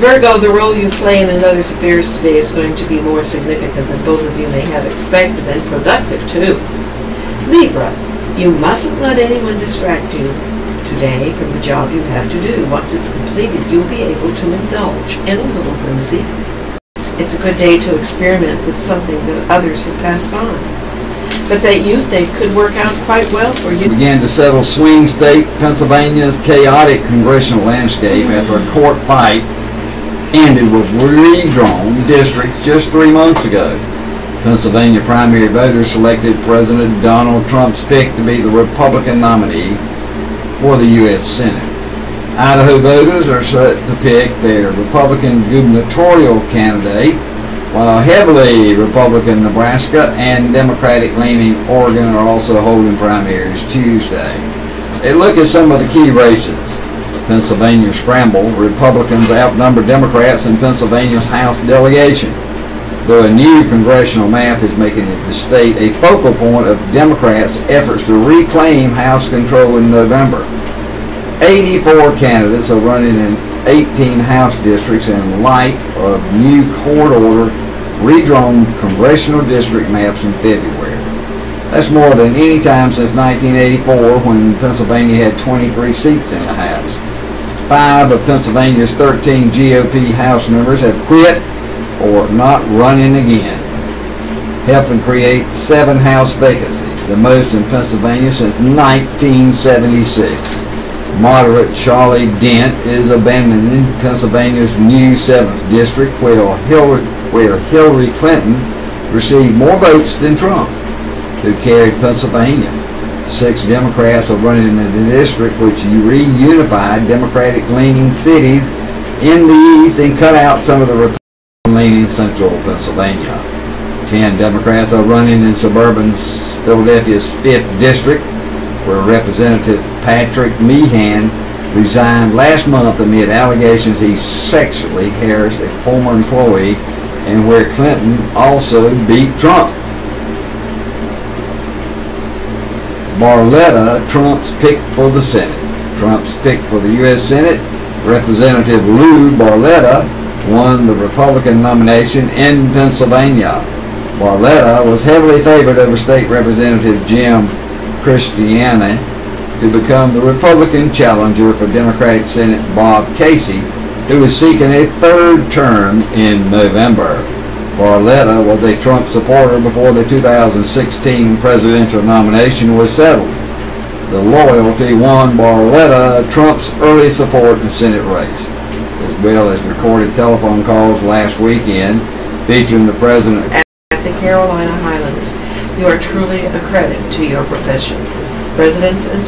Virgo, the role you play in another's affairs today is going to be more significant than both of you may have expected, and productive too. Libra, you mustn't let anyone distract you today from the job you have to do. Once it's completed, you'll be able to indulge in a little whimsy. It's a good day to experiment with something that others have passed on, but that you think could work out quite well for you. Began to settle swing state Pennsylvania's chaotic congressional landscape after a court fight ended with redrawn districts just 3 months ago. Pennsylvania primary voters selected President Donald Trump's pick to be the Republican nominee for the U.S. Senate. Idaho voters are set to pick their Republican gubernatorial candidate, while heavily Republican Nebraska and Democratic-leaning Oregon are also holding primaries Tuesday. A look at some of the key races. Pennsylvania scramble. Republicans outnumber Democrats in Pennsylvania's House delegation, though a new congressional map is making the state a focal point of Democrats' efforts to reclaim House control in November. 84 candidates are running in 18 House districts in light of new court-ordered, redrawn congressional district maps in February. That's more than any time since 1984, when Pennsylvania had 23 seats in the House. 5 of Pennsylvania's 13 GOP House members have quit or not running again, helping create 7 House vacancies, the most in Pennsylvania since 1976. Moderate Charlie Dent is abandoning Pennsylvania's new 7th district, where Hillary Clinton received more votes than Trump, who carried Pennsylvania. 6 Democrats are running in the district, which reunified Democratic-leaning cities in the east and cut out some of the Republican-leaning central Pennsylvania. 10 Democrats are running in suburban Philadelphia's 5th district, where Representative Patrick Meehan resigned last month amid allegations he sexually harassed a former employee, and where Clinton also beat Trump. Barletta, Trump's pick for the Senate. Trump's pick for the U.S. Senate, Representative Lou Barletta, won the Republican nomination in Pennsylvania. Barletta was heavily favored over State Representative Jim Christiana to become the Republican challenger for Democratic Senate Bob Casey, who is seeking a 3rd term in November. Barletta was a Trump supporter before the 2016 presidential nomination was settled. The loyalty won Barletta Trump's early support in the Senate race, as well as recorded telephone calls last weekend, Featuring the president at the Carolina Highlands. You are truly a credit to your profession. Residents and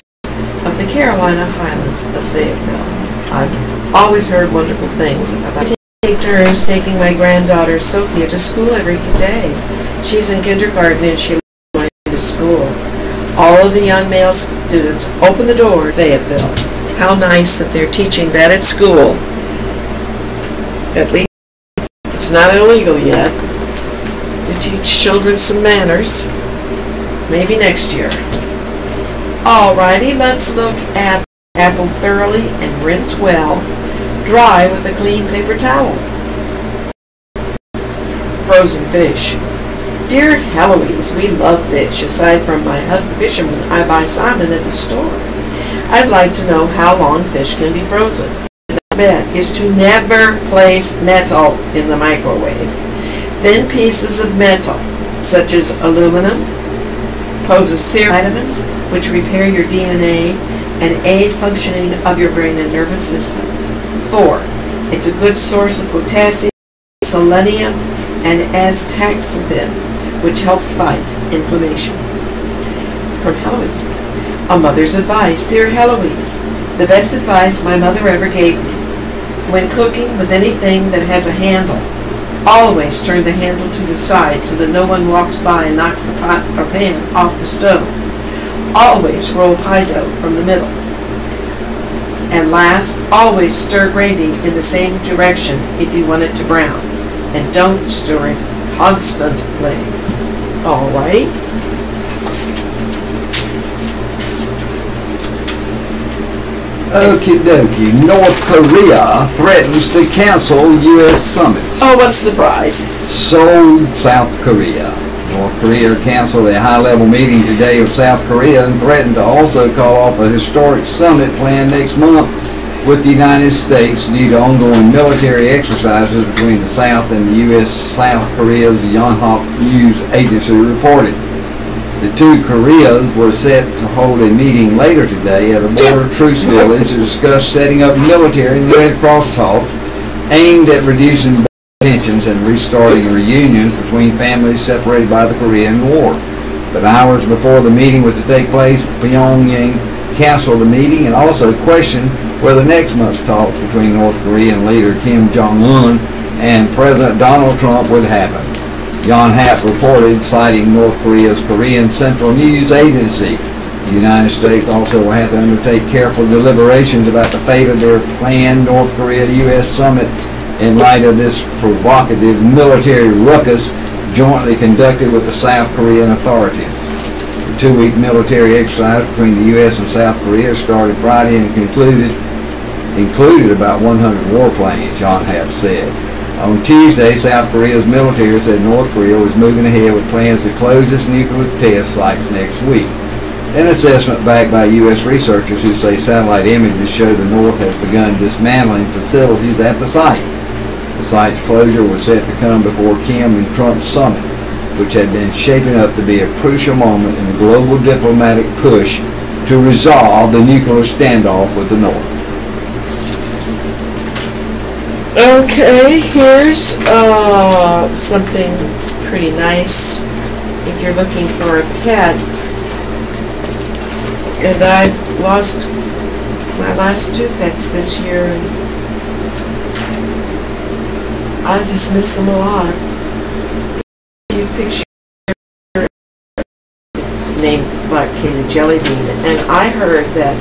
of the Carolina Highlands of Fayetteville. I've always heard wonderful things about it. I take turns taking my granddaughter Sophia to school every day. She's in kindergarten and she loves going to school. All of the young male students open the door at Fayetteville. How nice that they're teaching that at school. At least it's not illegal yet to teach children some manners. Maybe next year. Alrighty, let's look at apple thoroughly and rinse well. Dry with a clean paper towel. Frozen fish. Dear Heloise, we love fish. Aside from my husband fisherman, I buy salmon at the store. I'd like to know how long fish can be frozen. The bet is to never place metal in the microwave. Thin pieces of metal, such as aluminum, poses serious vitamins which repair your DNA and aid functioning of your brain and nervous system. 4. It's a good source of potassium, selenium, and astaxanthin, which helps fight inflammation. From Heloise. A mother's advice. Dear Heloise, the best advice my mother ever gave me. When cooking with anything that has a handle, always turn the handle to the side so that no one walks by and knocks the pot or pan off the stove. Always roll pie dough from the middle. And last, always stir gravy in the same direction if you want it to brown. And don't stir it constantly. Alright. Okie dokie. North Korea threatens to cancel U.S. summit. Oh, what a surprise. So, South Korea. North Korea canceled a high-level meeting today of South Korea and threatened to also call off a historic summit planned next month with the United States due to ongoing military exercises between the South and the U.S. South Korea's Yonhap News Agency reported. The two Koreas were set to hold a meeting later today at a border truce village to discuss setting up military and Red Cross talks aimed at reducing tensions and restarting reunions between families separated by the Korean War. But hours before the meeting was to take place, Pyongyang canceled the meeting and also questioned whether next month's talks between North Korean leader Kim Jong-un and President Donald Trump would happen. Yonhap reported, citing North Korea's Korean Central News Agency. The United States also will have to undertake careful deliberations about the fate of their planned North Korea-U.S. summit in light of this provocative military ruckus jointly conducted with the South Korean authorities. The two-week military exercise between the U.S. and South Korea started Friday and included about 100 warplanes, Yonhap said. On Tuesday, South Korea's military said North Korea was moving ahead with plans to close its nuclear test sites next week. An assessment backed by U.S. researchers who say satellite images show the North has begun dismantling facilities at the site. The site's closure was set to come before Kim and Trump's summit, which had been shaping up to be a crucial moment in the global diplomatic push to resolve the nuclear standoff with the North. Okay, here's something pretty nice if you're looking for a pet. And I lost my last two pets this year, and I just miss them a lot. You picture named Black Kitty Jelly Bean, and I heard that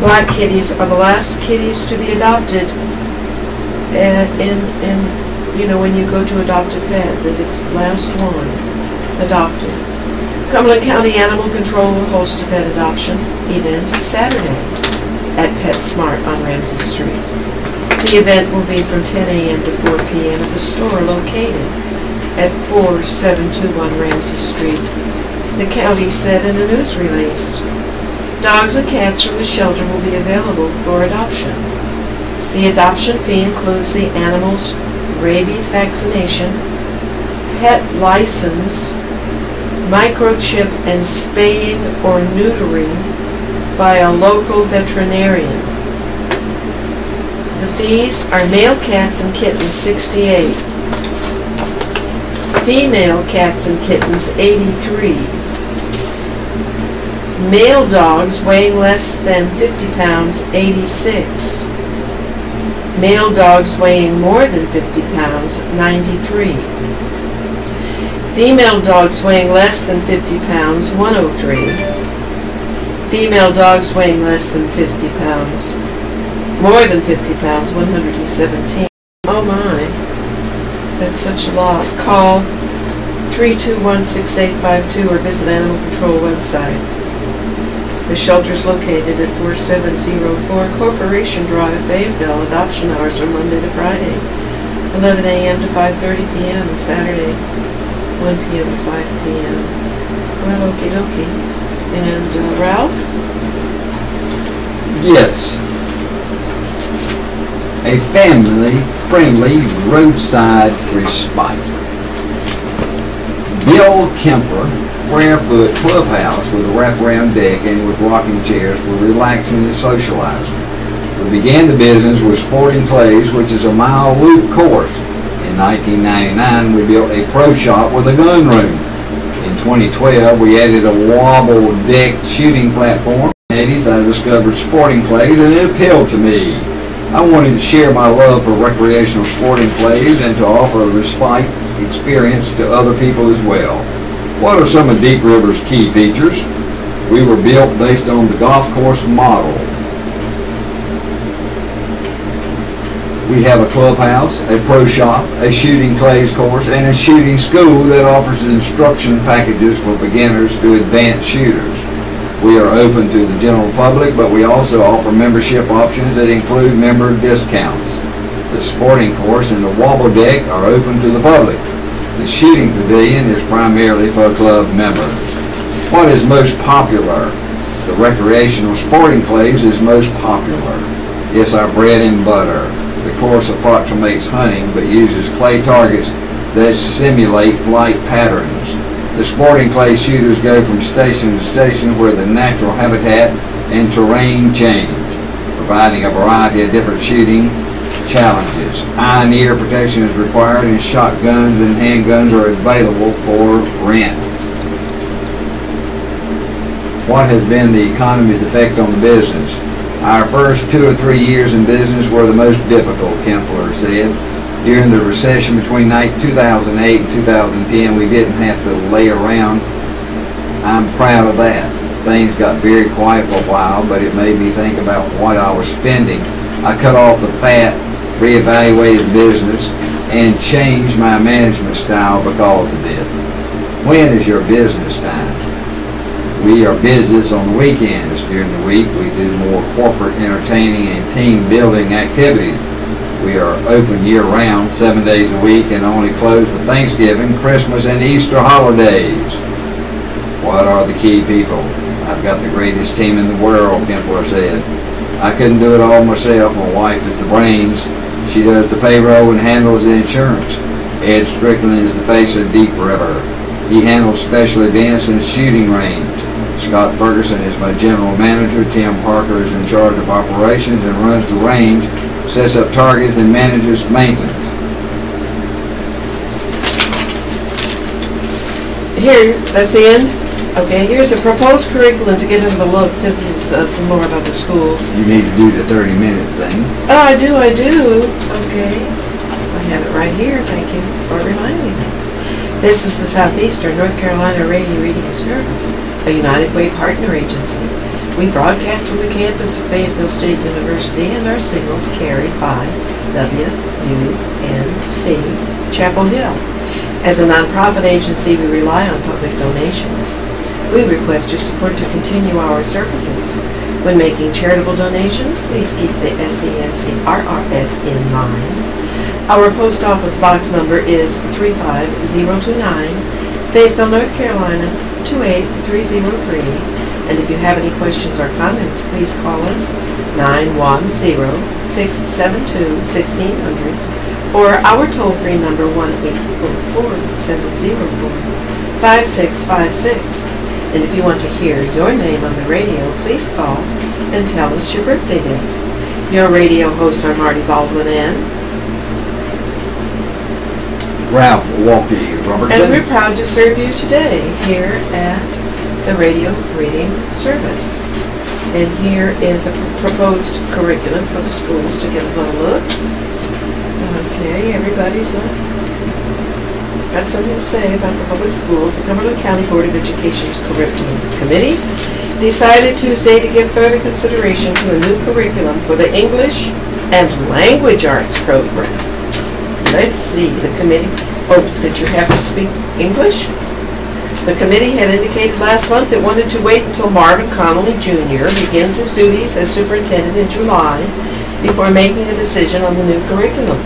black kitties are the last kitties to be adopted. When you go to adopt a pet, that it's the last one adopted. Cumberland County Animal Control will host a pet adoption event Saturday at PetSmart on Ramsey Street. The event will be from 10 a.m. to 4 p.m. at the store located at 4721 Ramsey Street. The county said in a news release. Dogs and cats from the shelter will be available for adoption. The adoption fee includes the animal's rabies vaccination, pet license, microchip, and spaying or neutering by a local veterinarian. The fees are male cats and kittens $68, Female cats and kittens, 83. Male dogs weighing less than 50 pounds, 86. Male dogs weighing more than 50 pounds, 93. Female dogs weighing less than 50 pounds, 103. Female dogs weighing less than 50 pounds, more than 50 pounds, 117. Oh my, that's such a lot. Call 321-6852 or visit Animal Control website. The shelter is located at 4704 Corporation Drive, Fayetteville. Adoption hours are Monday to Friday, 11 a.m. to 5:30 p.m. and Saturday, 1 p.m. to 5 p.m. Well, okie dokie. And Ralph? Yes. A family-friendly roadside respite. Bill Kemper, square-foot clubhouse with a wraparound deck and with rocking chairs for relaxing and socializing. We began the business with Sporting Clays, which is a mile loop course. In 1999, we built a pro shop with a gun room. In 2012, we added a wobble deck shooting platform. In the 80s, I discovered Sporting Clays and it appealed to me. I wanted to share my love for recreational sporting clays and to offer a respite experience to other people as well. What are some of Deep River's key features? We were built based on the golf course model. We have a clubhouse, a pro shop, a shooting clays course, and a shooting school that offers instruction packages for beginners to advanced shooters. We are open to the general public, but we also offer membership options that include member discounts. The sporting course and the wobble deck are open to the public. The shooting pavilion is primarily for club members. What is most popular? The recreational sporting clays is most popular. It's our bread and butter. The course approximates hunting but uses clay targets that simulate flight patterns. The sporting clay shooters go from station to station where the natural habitat and terrain change, providing a variety of different shooting challenges. Eye and ear protection is required and shotguns and handguns are available for rent. What has been the economy's effect on the business? Our first 2 or 3 years in business were the most difficult, Kempler said. During the recession between 2008 and 2010, we didn't have to lay around. I'm proud of that. Things got very quiet for a while, but it made me think about what I was spending. I cut off the fat, reevaluated business, and changed my management style because of it. When is your business time? We are business on the weekends. During the week, we do more corporate entertaining and team building activities. We are open year-round, 7 days a week, and only close for Thanksgiving, Christmas, and Easter holidays. What are the key people? I've got the greatest team in the world, Kempler said. I couldn't do it all myself. My wife is the brains. She does the payroll and handles the insurance. Ed Strickland is the face of Deep River. He handles special events and shooting range. Scott Ferguson is my general manager. Tim Parker is in charge of operations and runs the range, sets up targets, and manages maintenance. Here, that's the end. Okay, here's a proposed curriculum to get over the look. This is some more about the schools. You need to do the 30-minute thing. Oh, I do. Okay. I have it right here. Thank you for reminding me. This is the Southeastern North Carolina Radio Reading Service, a United Way partner agency. We broadcast from the campus of Fayetteville State University and our signals carried by WUNC Chapel Hill. As a nonprofit agency, we rely on public donations. We request your support to continue our services. When making charitable donations, please keep the SENCRRS in mind. Our post office box number is 35029, Fayetteville, North Carolina, 28303. And if you have any questions or comments, please call us 910-672-1600 or our toll-free number 1-844-704-5656. And if you want to hear your name on the radio, please call and tell us your birthday date. Your radio hosts are Marty Baldwin and Ralph Walkie And Robertson. we're proud to serve you today here at the radio reading service. And here is a proposed curriculum for the schools to get a little look. Okay, everybody's got something to say about the public schools. The Cumberland County Board of Education's Curriculum Committee decided Tuesday to give further consideration to a new curriculum for the English and Language Arts program. Let's see, the committee, did you have to speak English? The committee had indicated last month it wanted to wait until Marvin Connolly Jr. begins his duties as superintendent in July before making a decision on the new curriculum.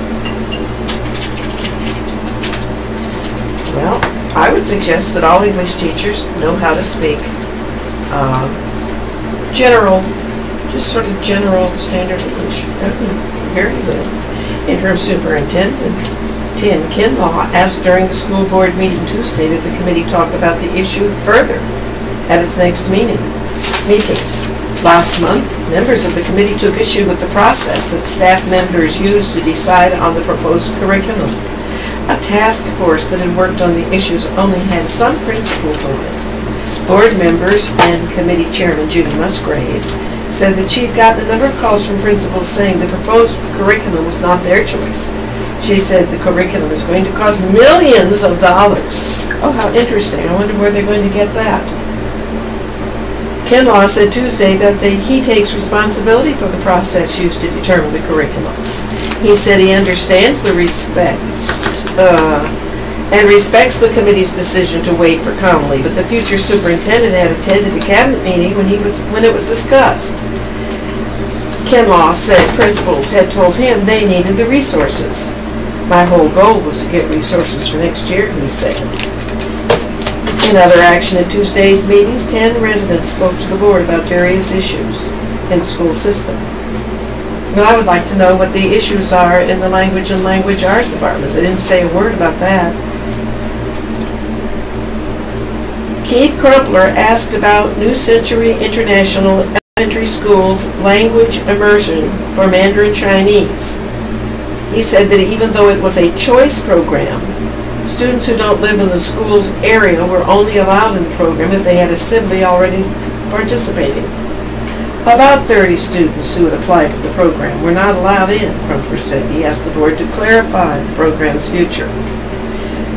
Well, I would suggest that all English teachers know how to speak general standard English. Very good. Interim Superintendent Tim Kinlaw asked during the school board meeting Tuesday that the committee talk about the issue further at its next meeting. Last month, members of the committee took issue with the process that staff members use to decide on the proposed curriculum. A task force that had worked on the issues only had some principals on it. Board members and committee chairman Judy Musgrave said that she had gotten a number of calls from principals saying the proposed curriculum was not their choice. She said the curriculum is going to cost millions of dollars. Oh, how interesting. I wonder where they're going to get that. Kinlaw said Tuesday that he takes responsibility for the process used to determine the curriculum. He said he understands the respects the committee's decision to wait for Connolly, but the future superintendent had attended a cabinet meeting when it was discussed. Kinlaw said principals had told him they needed the resources. My whole goal was to get resources for next year, he said. In other action at Tuesday's meetings, 10 residents spoke to the board about various issues in the school system. Now, I would like to know what the issues are in the Language and Language Arts departments. They didn't say a word about that. Keith Crumpler asked about New Century International Elementary School's language immersion for Mandarin Chinese. He said that even though it was a choice program, students who don't live in the school's area were only allowed in the program if they had a sibling already participating. About 30 students who had applied for the program were not allowed in, Crumpler said. He asked the board to clarify the program's future.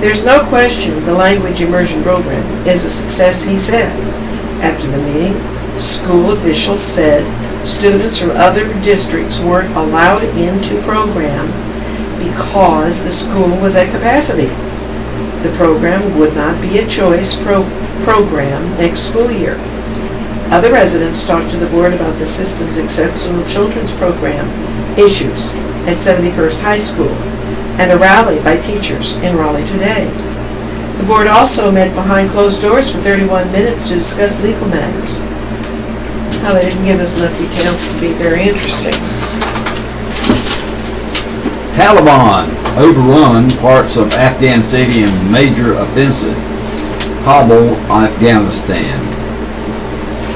There's no question the language immersion program is a success, he said. After the meeting, school officials said students from other districts weren't allowed into the program because the school was at capacity. The program would not be a choice program next school year. Other residents talked to the board about the system's exceptional children's program issues at 71st High School and a rally by teachers in Raleigh today. The board also met behind closed doors for 31 minutes to discuss legal matters. Now, they didn't give us enough details to be very interesting. Taliban overrun parts of Afghan city in major offensive. Kabul, Afghanistan.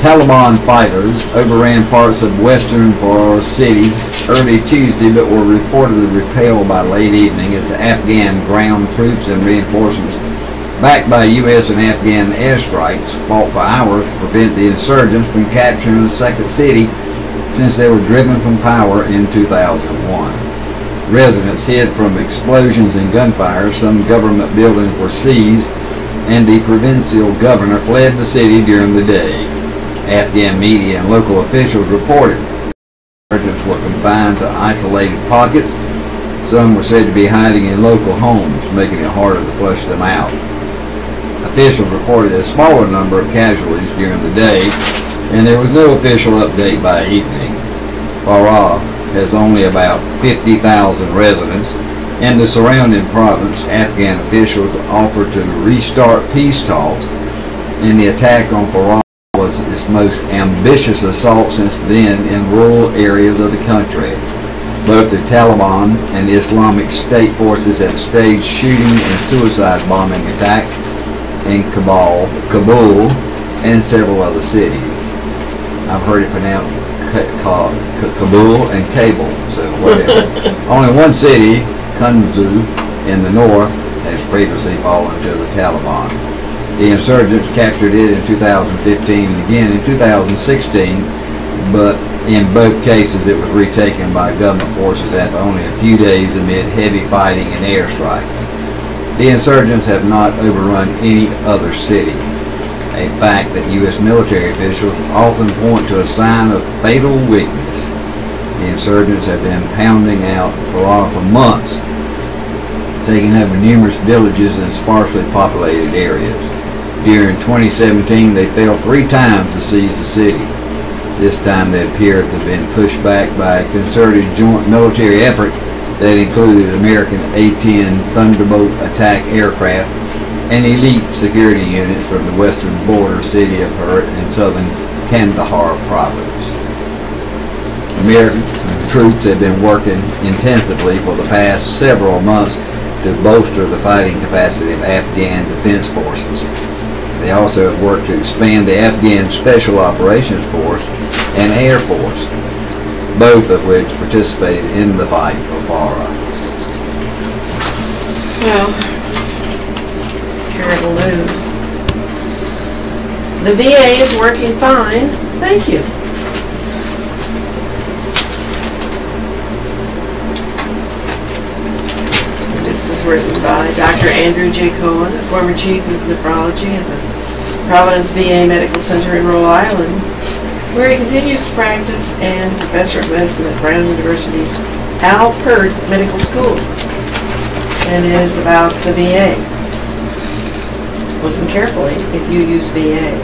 Taliban fighters overran parts of western Farar city early Tuesday, but were reportedly repelled by late evening as Afghan ground troops and reinforcements, backed by U.S. and Afghan airstrikes, fought for hours to prevent the insurgents from capturing the second city since they were driven from power in 2001. Residents hid from explosions and gunfire. Some government buildings were seized, and the provincial governor fled the city during the day. Afghan media and local officials reported insurgents were confined to isolated pockets. Some were said to be hiding in local homes, making it harder to flush them out. Officials reported a smaller number of casualties during the day, and there was no official update by evening. Farah has only about 50,000 residents, and the surrounding province, Afghan officials offered to restart peace talks, and the attack on Farah was its most ambitious assault since then in rural areas of the country. Both the Taliban and the Islamic State forces have staged shooting and suicide bombing attacks in Kabul and several other cities. I've heard it pronounced Kabul and Cable, so whatever. Only one city, Kunzu, in the north, has previously fallen to the Taliban. The insurgents captured it in 2015 and again in 2016, but in both cases it was retaken by government forces after only a few days amid heavy fighting and airstrikes. The insurgents have not overrun any other city, a fact that U.S. military officials often point to a sign of fatal weakness. The insurgents have been pounding out for months, taking over numerous villages and sparsely populated areas. During 2017, they failed 3 times to seize the city. This time they appear to have been pushed back by a concerted joint military effort that included American A-10 Thunderbolt attack aircraft and elite security units from the western border city of Herat in southern Kandahar province. American troops have been working intensively for the past several months to bolster the fighting capacity of Afghan defense forces. They also have worked to expand the Afghan Special Operations Force and Air Force, both of which participated in the fight for Farah. Well, terrible news. The VA is working fine. Thank you. This is written by Dr. Andrew J. Cohen, a former chief of nephrology at the Providence VA Medical Center in Rhode Island, where he continues to practice, and professor of medicine at Brown University's Alpert Medical School, and it is about the VA. Listen carefully if you use VA.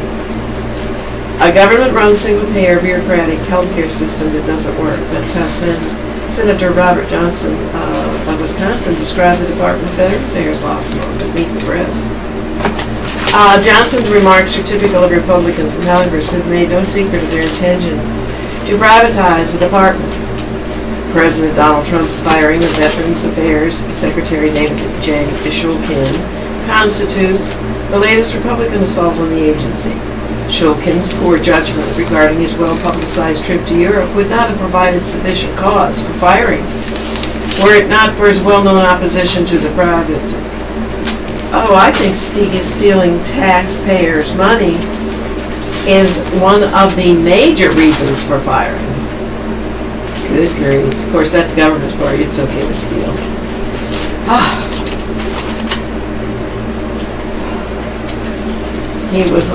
A government-run single-payer bureaucratic healthcare system that doesn't work. That's how Senator Robert Johnson of Wisconsin described the Department of Veterans Affairs last month at Meet the Press. Johnson's remarks are typical of Republicans and Congress who've made no secret of their intention to privatize the department. President Donald Trump's firing of Veterans Affairs Secretary David J. Shulkin constitutes the latest Republican assault on the agency. Shulkin's poor judgment regarding his well-publicized trip to Europe would not have provided sufficient cause for firing, were it not for his well-known opposition to the private. Oh, I think stealing taxpayers' money is one of the major reasons for firing. Good grief. Of course, that's government for you. It's okay to steal. He was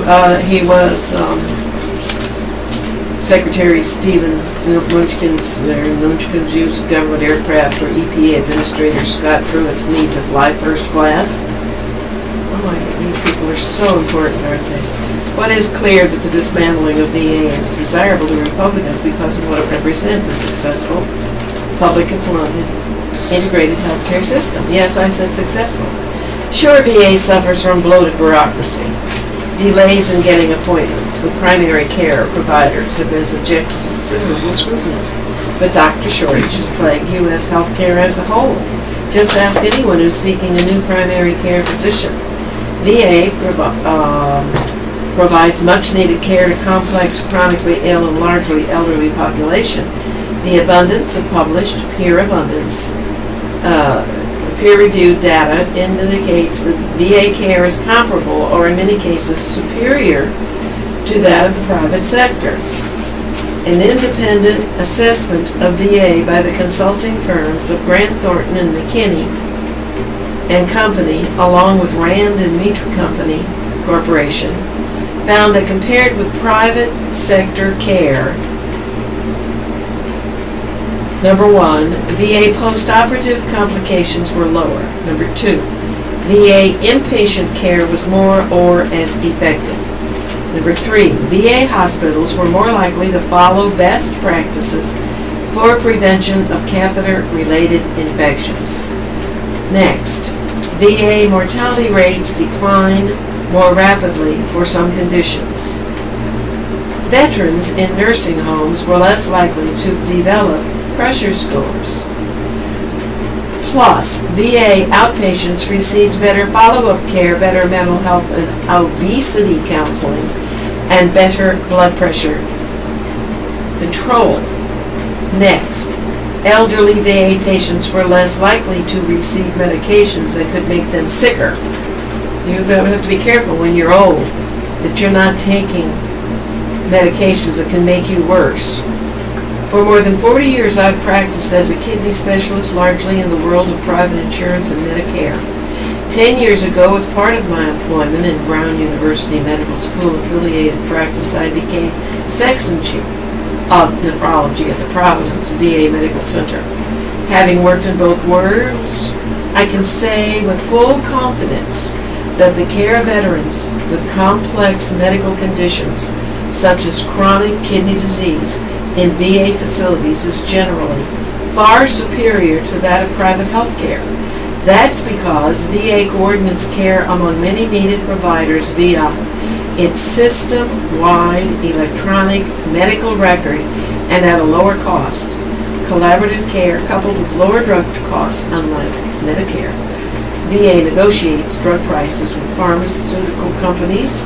Secretary Stephen Mnuchin's use of government aircraft or EPA Administrator Scott Pruitt's need to fly first class. Oh my God, these people are so important, aren't they? What is clear that the dismantling of VA is desirable to Republicans because of what it represents: a successful, public-funded, integrated healthcare system. Yes, I said successful. Sure, VA suffers from bloated bureaucracy. Delays in getting appointments with primary care providers have been subjected to considerable scrutiny. But doctor shortages plague U.S. healthcare as a whole. Just ask anyone who's seeking a new primary care physician. VA provides much-needed care to complex, chronically ill, and largely elderly population. The abundance of published peer-reviewed data indicates that VA care is comparable, or in many cases superior, to that of the private sector. An independent assessment of VA by the consulting firms of Grant Thornton and McKinney and Company, along with Rand and Mitra Company Corporation, found that compared with private sector care, number 1, VA post-operative complications were lower. Number 2, VA inpatient care was more or as effective. Number 3, VA hospitals were more likely to follow best practices for prevention of catheter-related infections. Next, VA mortality rates decline more rapidly for some conditions. Veterans in nursing homes were less likely to develop pressure scores. Plus, VA outpatients received better follow-up care, better mental health and obesity counseling, and better blood pressure control. Next, Elderly VA patients were less likely to receive medications that could make them sicker. You have to be careful when you're old that you're not taking medications that can make you worse. For more than 40 years, I've practiced as a kidney specialist, largely in the world of private insurance and Medicare. 10 years ago, as part of my employment in Brown University Medical School affiliated practice, I became section chief of nephrology at the Providence VA Medical Center. Having worked in both worlds, I can say with full confidence that the care of veterans with complex medical conditions, such as chronic kidney disease, in VA facilities is generally far superior to that of private health care. That's because VA coordinates care among many needed providers via its system-wide electronic medical record and at a lower cost. Collaborative care coupled with lower drug costs, unlike Medicare. VA negotiates drug prices with pharmaceutical companies,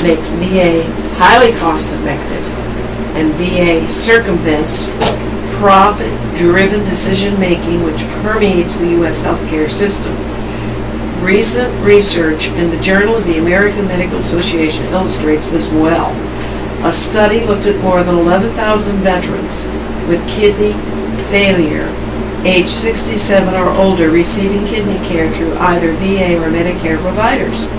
makes VA highly cost-effective, and VA circumvents profit-driven decision-making which permeates the U.S. healthcare system. Recent research in the Journal of the American Medical Association illustrates this well. A study looked at more than 11,000 veterans with kidney failure, age 67 or older, receiving kidney care through either VA or Medicare providers.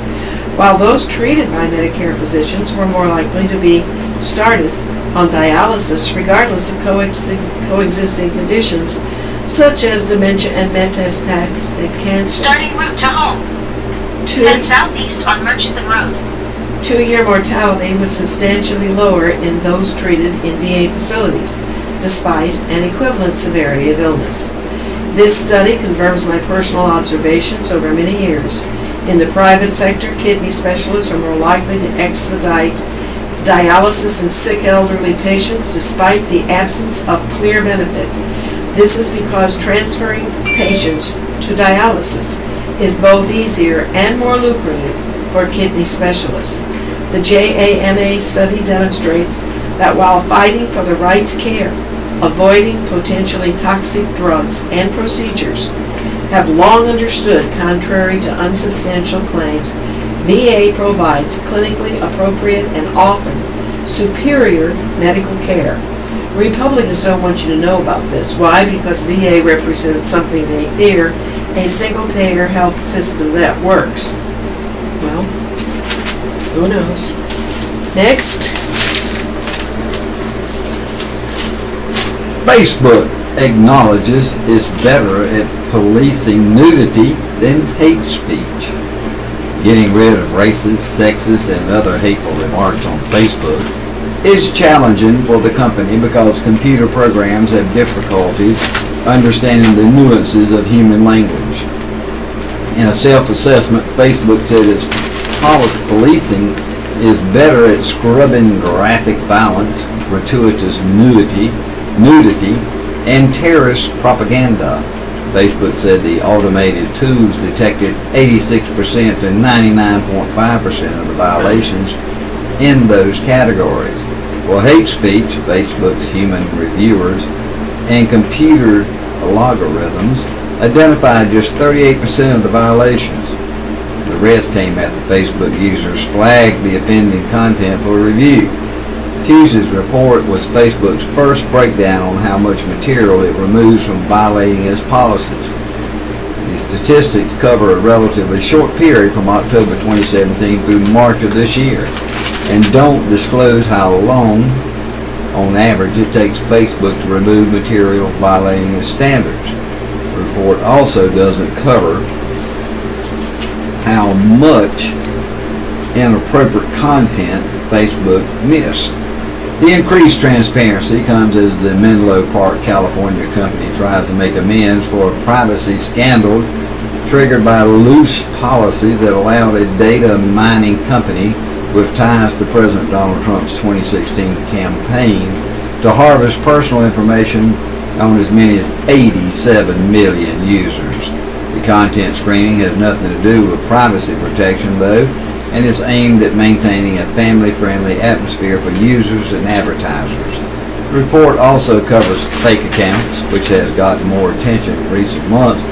While those treated by Medicare physicians were more likely to be started on dialysis regardless of coexisting conditions such as dementia and metastatic cancer. Starting route to home. Head southeast on Murchison Road. 2-year mortality was substantially lower in those treated in VA facilities, despite an equivalent severity of illness. This study confirms my personal observations over many years. In the private sector, kidney specialists are more likely to expedite dialysis in sick elderly patients despite the absence of clear benefit. This is because transferring patients to dialysis is both easier and more lucrative for kidney specialists. The JAMA study demonstrates that while fighting for the right care, avoiding potentially toxic drugs and procedures have long understood, contrary to unsubstantial claims, VA provides clinically appropriate and often superior medical care. Republicans don't want you to know about this. Why? Because VA represents something they fear, a single-payer health system that works. Well, who knows? Next. Facebook acknowledges it's better at policing nudity than hate speech. Getting rid of racist, sexist, and other hateful remarks on Facebook is challenging for the company because computer programs have difficulties understanding the nuances of human language. In a self-assessment, Facebook said its policing is better at scrubbing graphic violence, gratuitous nudity, and terrorist propaganda. Facebook said the automated tools detected 86% and 99.5% of the violations in those categories. Well, hate speech, Facebook's human reviewers, and computer algorithms identified just 38% of the violations. The rest came after Facebook users flagged the offending content for review. Tuesday's report was Facebook's first breakdown on how much material it removes from violating its policies. The statistics cover a relatively short period from October 2017 through March of this year and don't disclose how long, on average, it takes Facebook to remove material violating its standards. The report also doesn't cover how much inappropriate content Facebook missed. The increased transparency comes as the Menlo Park, California company tries to make amends for a privacy scandal triggered by loose policies that allowed a data mining company with ties to President Donald Trump's 2016 campaign to harvest personal information on as many as 87 million users. The content screening has nothing to do with privacy protection, though, and is aimed at maintaining a family-friendly atmosphere for users and advertisers. The report also covers fake accounts, which has gotten more attention in recent months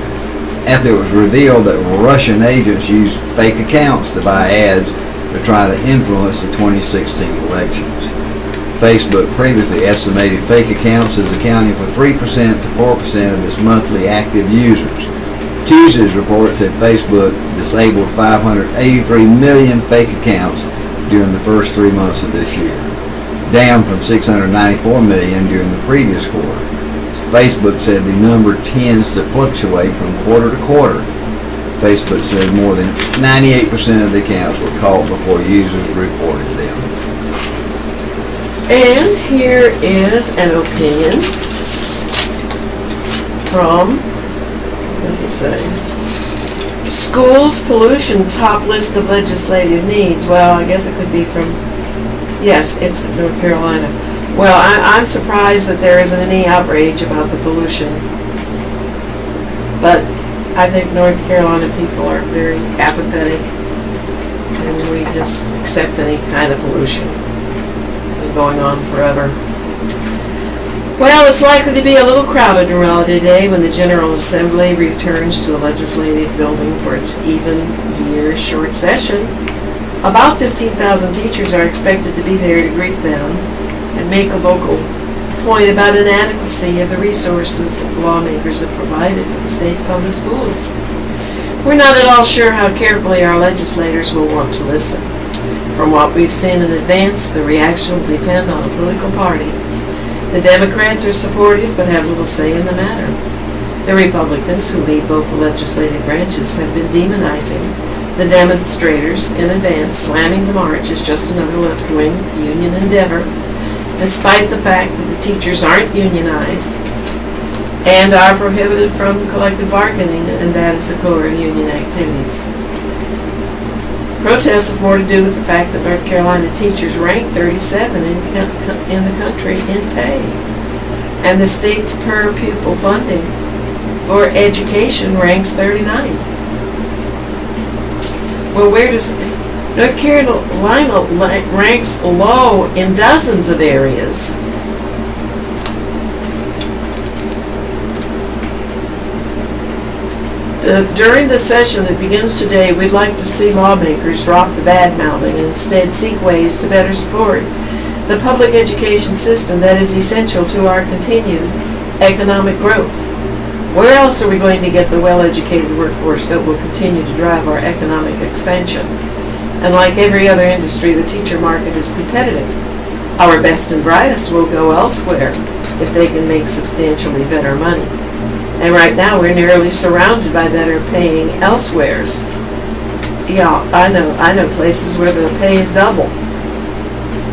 after it was revealed that Russian agents used fake accounts to buy ads to try to influence the 2016 elections. Facebook previously estimated fake accounts as accounting for 3% to 4% of its monthly active users. Tuesday's report said Facebook disabled 583 million fake accounts during the first 3 months of this year, down from 694 million during the previous quarter. Facebook said the number tends to fluctuate from quarter to quarter. Facebook said more than 98% of the accounts were caught before users reported them. And here is an opinion from, what does it say? Schools pollution top list of legislative needs. Well, I guess it could be from, yes, it's North Carolina. Well, I'm surprised that there isn't any outrage about the pollution. But I think North Carolina people are very apathetic, and we just accept any kind of pollution. Been going on forever. Well, it's likely to be a little crowded in Raleigh today when the General Assembly returns to the Legislative Building for its even-year short session. About 15,000 teachers are expected to be there to greet them and make a vocal point about inadequacy of the resources lawmakers have provided for the state's public schools. We're not at all sure how carefully our legislators will want to listen. From what we've seen in advance, the reaction will depend on a political party. The Democrats are supportive but have little say in the matter. The Republicans, who lead both the legislative branches, have been demonizing the demonstrators in advance, slamming the march as just another left-wing union endeavor, despite the fact that the teachers aren't unionized and are prohibited from collective bargaining, and that is the core of union activities. Protests have more to do with the fact that North Carolina teachers rank 37 in the country in pay, and the state's per pupil funding for education ranks 39th. Well, where does North Carolina ranks low in dozens of areas? During the session that begins today, we'd like to see lawmakers drop the bad-mouthing and instead seek ways to better support the public education system that is essential to our continued economic growth. Where else are we going to get the well-educated workforce that will continue to drive our economic expansion? And like every other industry, the teacher market is competitive. Our best and brightest will go elsewhere if they can make substantially better money. And right now we're nearly surrounded by better paying elsewheres. Yeah, I know places where the pay is double.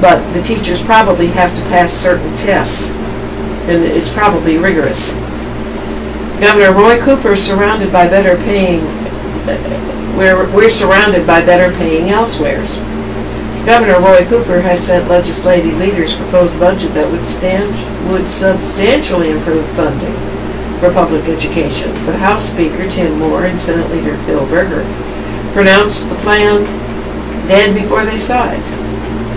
But the teachers probably have to pass certain tests, and it's probably rigorous. Governor Roy Cooper is surrounded by better paying, we're surrounded by better paying elsewheres. Governor Roy Cooper has sent legislative leaders proposed budget that would substantially improve funding for public education, but House Speaker Tim Moore and Senate Leader Phil Berger pronounced the plan dead before they saw it.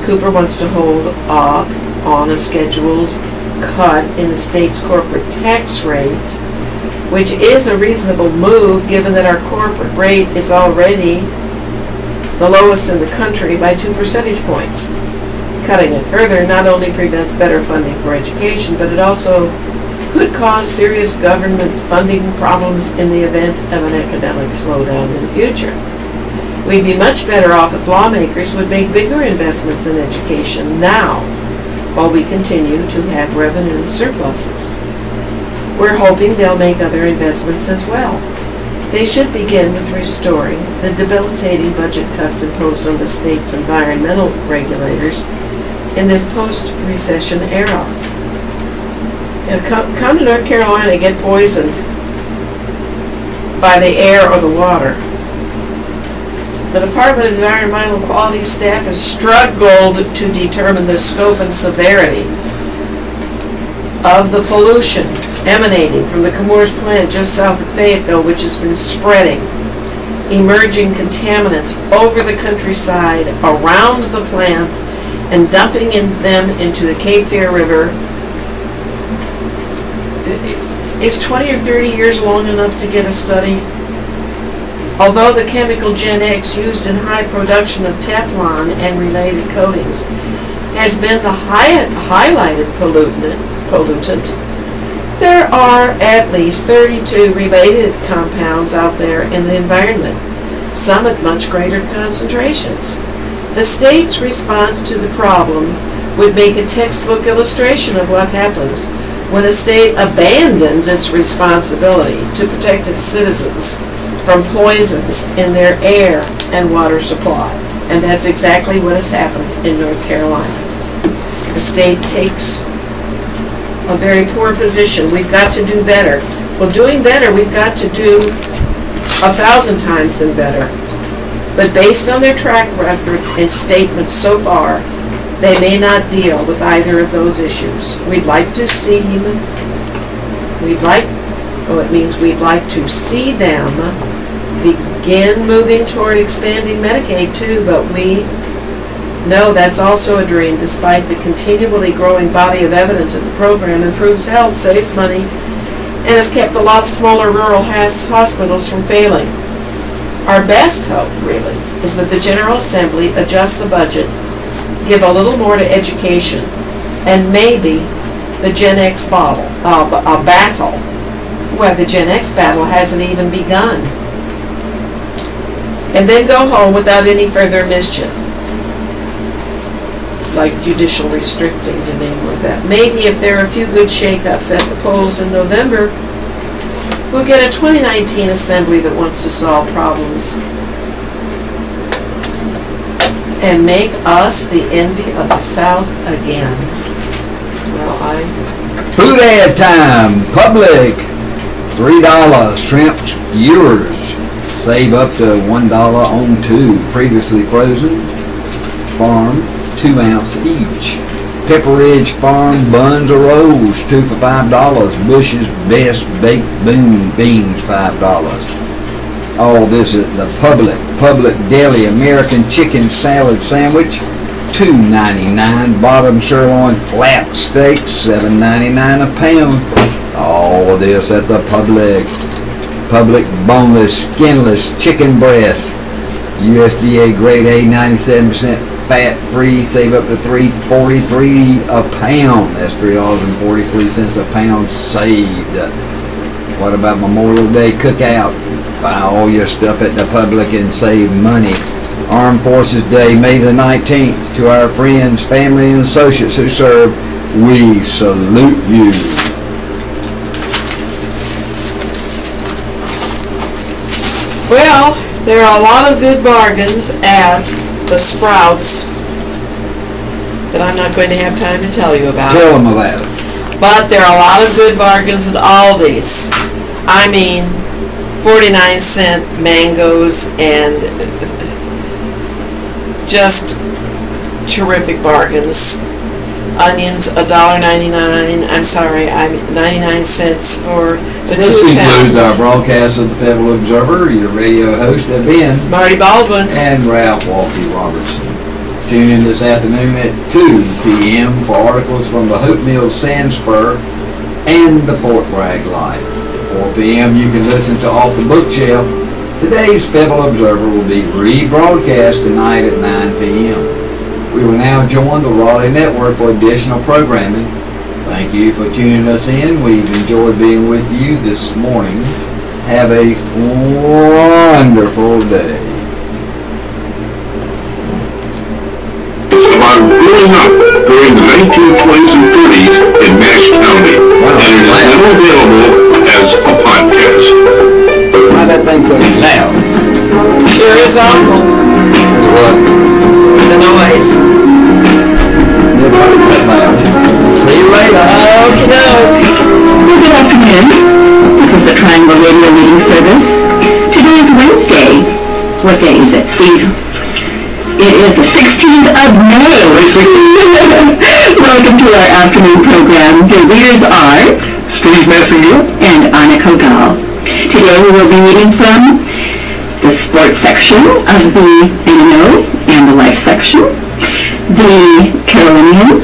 Cooper wants to hold up on a scheduled cut in the state's corporate tax rate, which is a reasonable move given that our corporate rate is already the lowest in the country by 2 percentage points. Cutting it further not only prevents better funding for education, but it also could cause serious government funding problems in the event of an economic slowdown in the future. We'd be much better off if lawmakers would make bigger investments in education now, while we continue to have revenue surpluses. We're hoping they'll make other investments as well. They should begin with restoring the debilitating budget cuts imposed on the state's environmental regulators in this post-recession era. Come to North Carolina and get poisoned by the air or the water. The Department of Environmental Quality staff has struggled to determine the scope and severity of the pollution emanating from the Chemours plant just south of Fayetteville, which has been spreading emerging contaminants over the countryside around the plant and dumping them into the Cape Fear River is 20 or 30 years long enough to get a study? Although the chemical Gen X used in high production of Teflon and related coatings has been the highlighted pollutant, there are at least 32 related compounds out there in the environment, some at much greater concentrations. The state's response to the problem would make a textbook illustration of what happens when a state abandons its responsibility to protect its citizens from poisons in their air and water supply. And that's exactly what has happened in North Carolina. The state takes a very poor position. We've got to do better. Well, doing better, we've got to do 1,000 times than better. But based on their track record and statements so far, they may not deal with either of those issues. We'd like to see we'd like to see them begin moving toward expanding Medicaid too, but we know that's also a dream, despite the continually growing body of evidence that the program improves health, saves money, and has kept a lot of smaller rural hospitals from failing. Our best hope, really, is that the General Assembly adjusts the budget, give a little more to education, and maybe the Gen X battle. Well, the Gen X battle hasn't even begun. And then go home without any further mischief, like judicial restricting and things like that. Maybe if there are a few good shake-ups at the polls in November, we'll get a 2019 assembly that wants to solve problems and make us the envy of the South again. Well, Food ad time. Public. $3 shrimp skewers. Save up to $1 on 2. Previously frozen. Farm. 2 ounce each. Pepper Ridge Farm buns or rolls, 2 for $5. Bush's Best Baked Beans, $5. All this is the Public Deli American Chicken Salad Sandwich, $2.99. Bottom sirloin flat steak, $7.99 a pound. All of this at the Public Boneless Skinless Chicken Breast, USDA Grade A, 97% fat-free, save up to $3.43 a pound. That's $3.43 a pound saved. What about Memorial Day cookout? Buy all your stuff at the Public and save money. Armed Forces Day, May the 19th. To our friends, family, and associates who serve, we salute you. well, there are a lot of good bargains at the Sprouts that I'm not going to have time to tell you about. Tell them about it. But there are a lot of good bargains at Aldi's. I mean, 49-cent mangoes and just terrific bargains. Onions, $1.99. I'm sorry, 99 cents for the 2 This concludes our pounds. broadcast of the Fayetteville Observer. Your radio host have been Marty Baldwin. and Ralph Walkie Robertson. Tune in this afternoon at 2 p.m. for articles from the Hope Mills Sand Spur and the Fort Bragg Light. At 4 p.m. you can listen to Off the Bookshelf. Today's Fayetteville Observer will be rebroadcast tonight at 9 p.m. We will now join the Raleigh Network for additional programming. Thank you for tuning us in. We've enjoyed being with you this morning. Have a wonderful day. About growing up during the 1920s and 30s in Nash County, and it is now available as a podcast. Why that thing so loud? Sure is awful. What? The noise. Never heard that loud. See you later. Okie doke. Well, good afternoon. This is the Triangle Radio Reading Service. Today is Wednesday. What day is it, Steve? It is the 16th of May. Welcome to our afternoon program. Your readers are Steve Messingill and Anna Kogal. Today we will be reading from the sports section of the NNO and the life section, the Carolinian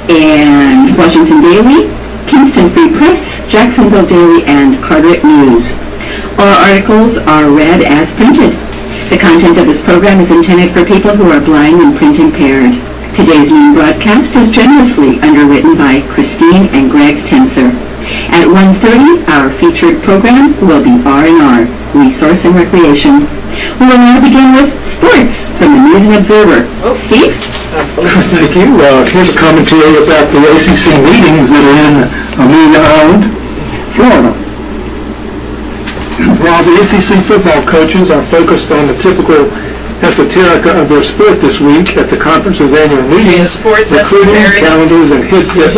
and Washington Daily, Kingston Free Press, Jacksonville Daily, and Carteret News. All articles are read as printed. The content of this program is intended for people who are blind and print impaired. Today's noon broadcast is generously underwritten by Christine and Greg Tenser. At 1:30, our featured program will be R&R, Resource and Recreation. We will now begin with sports from the News and Observer. Steve? Thank you. Here's a commentary about the ACC meetings that are in Amelia Island, Florida. While the ACC football coaches are focused on the typical esoterica of their sport this week at the conference's annual meeting, Sports recruiting esoteric. calendars and headset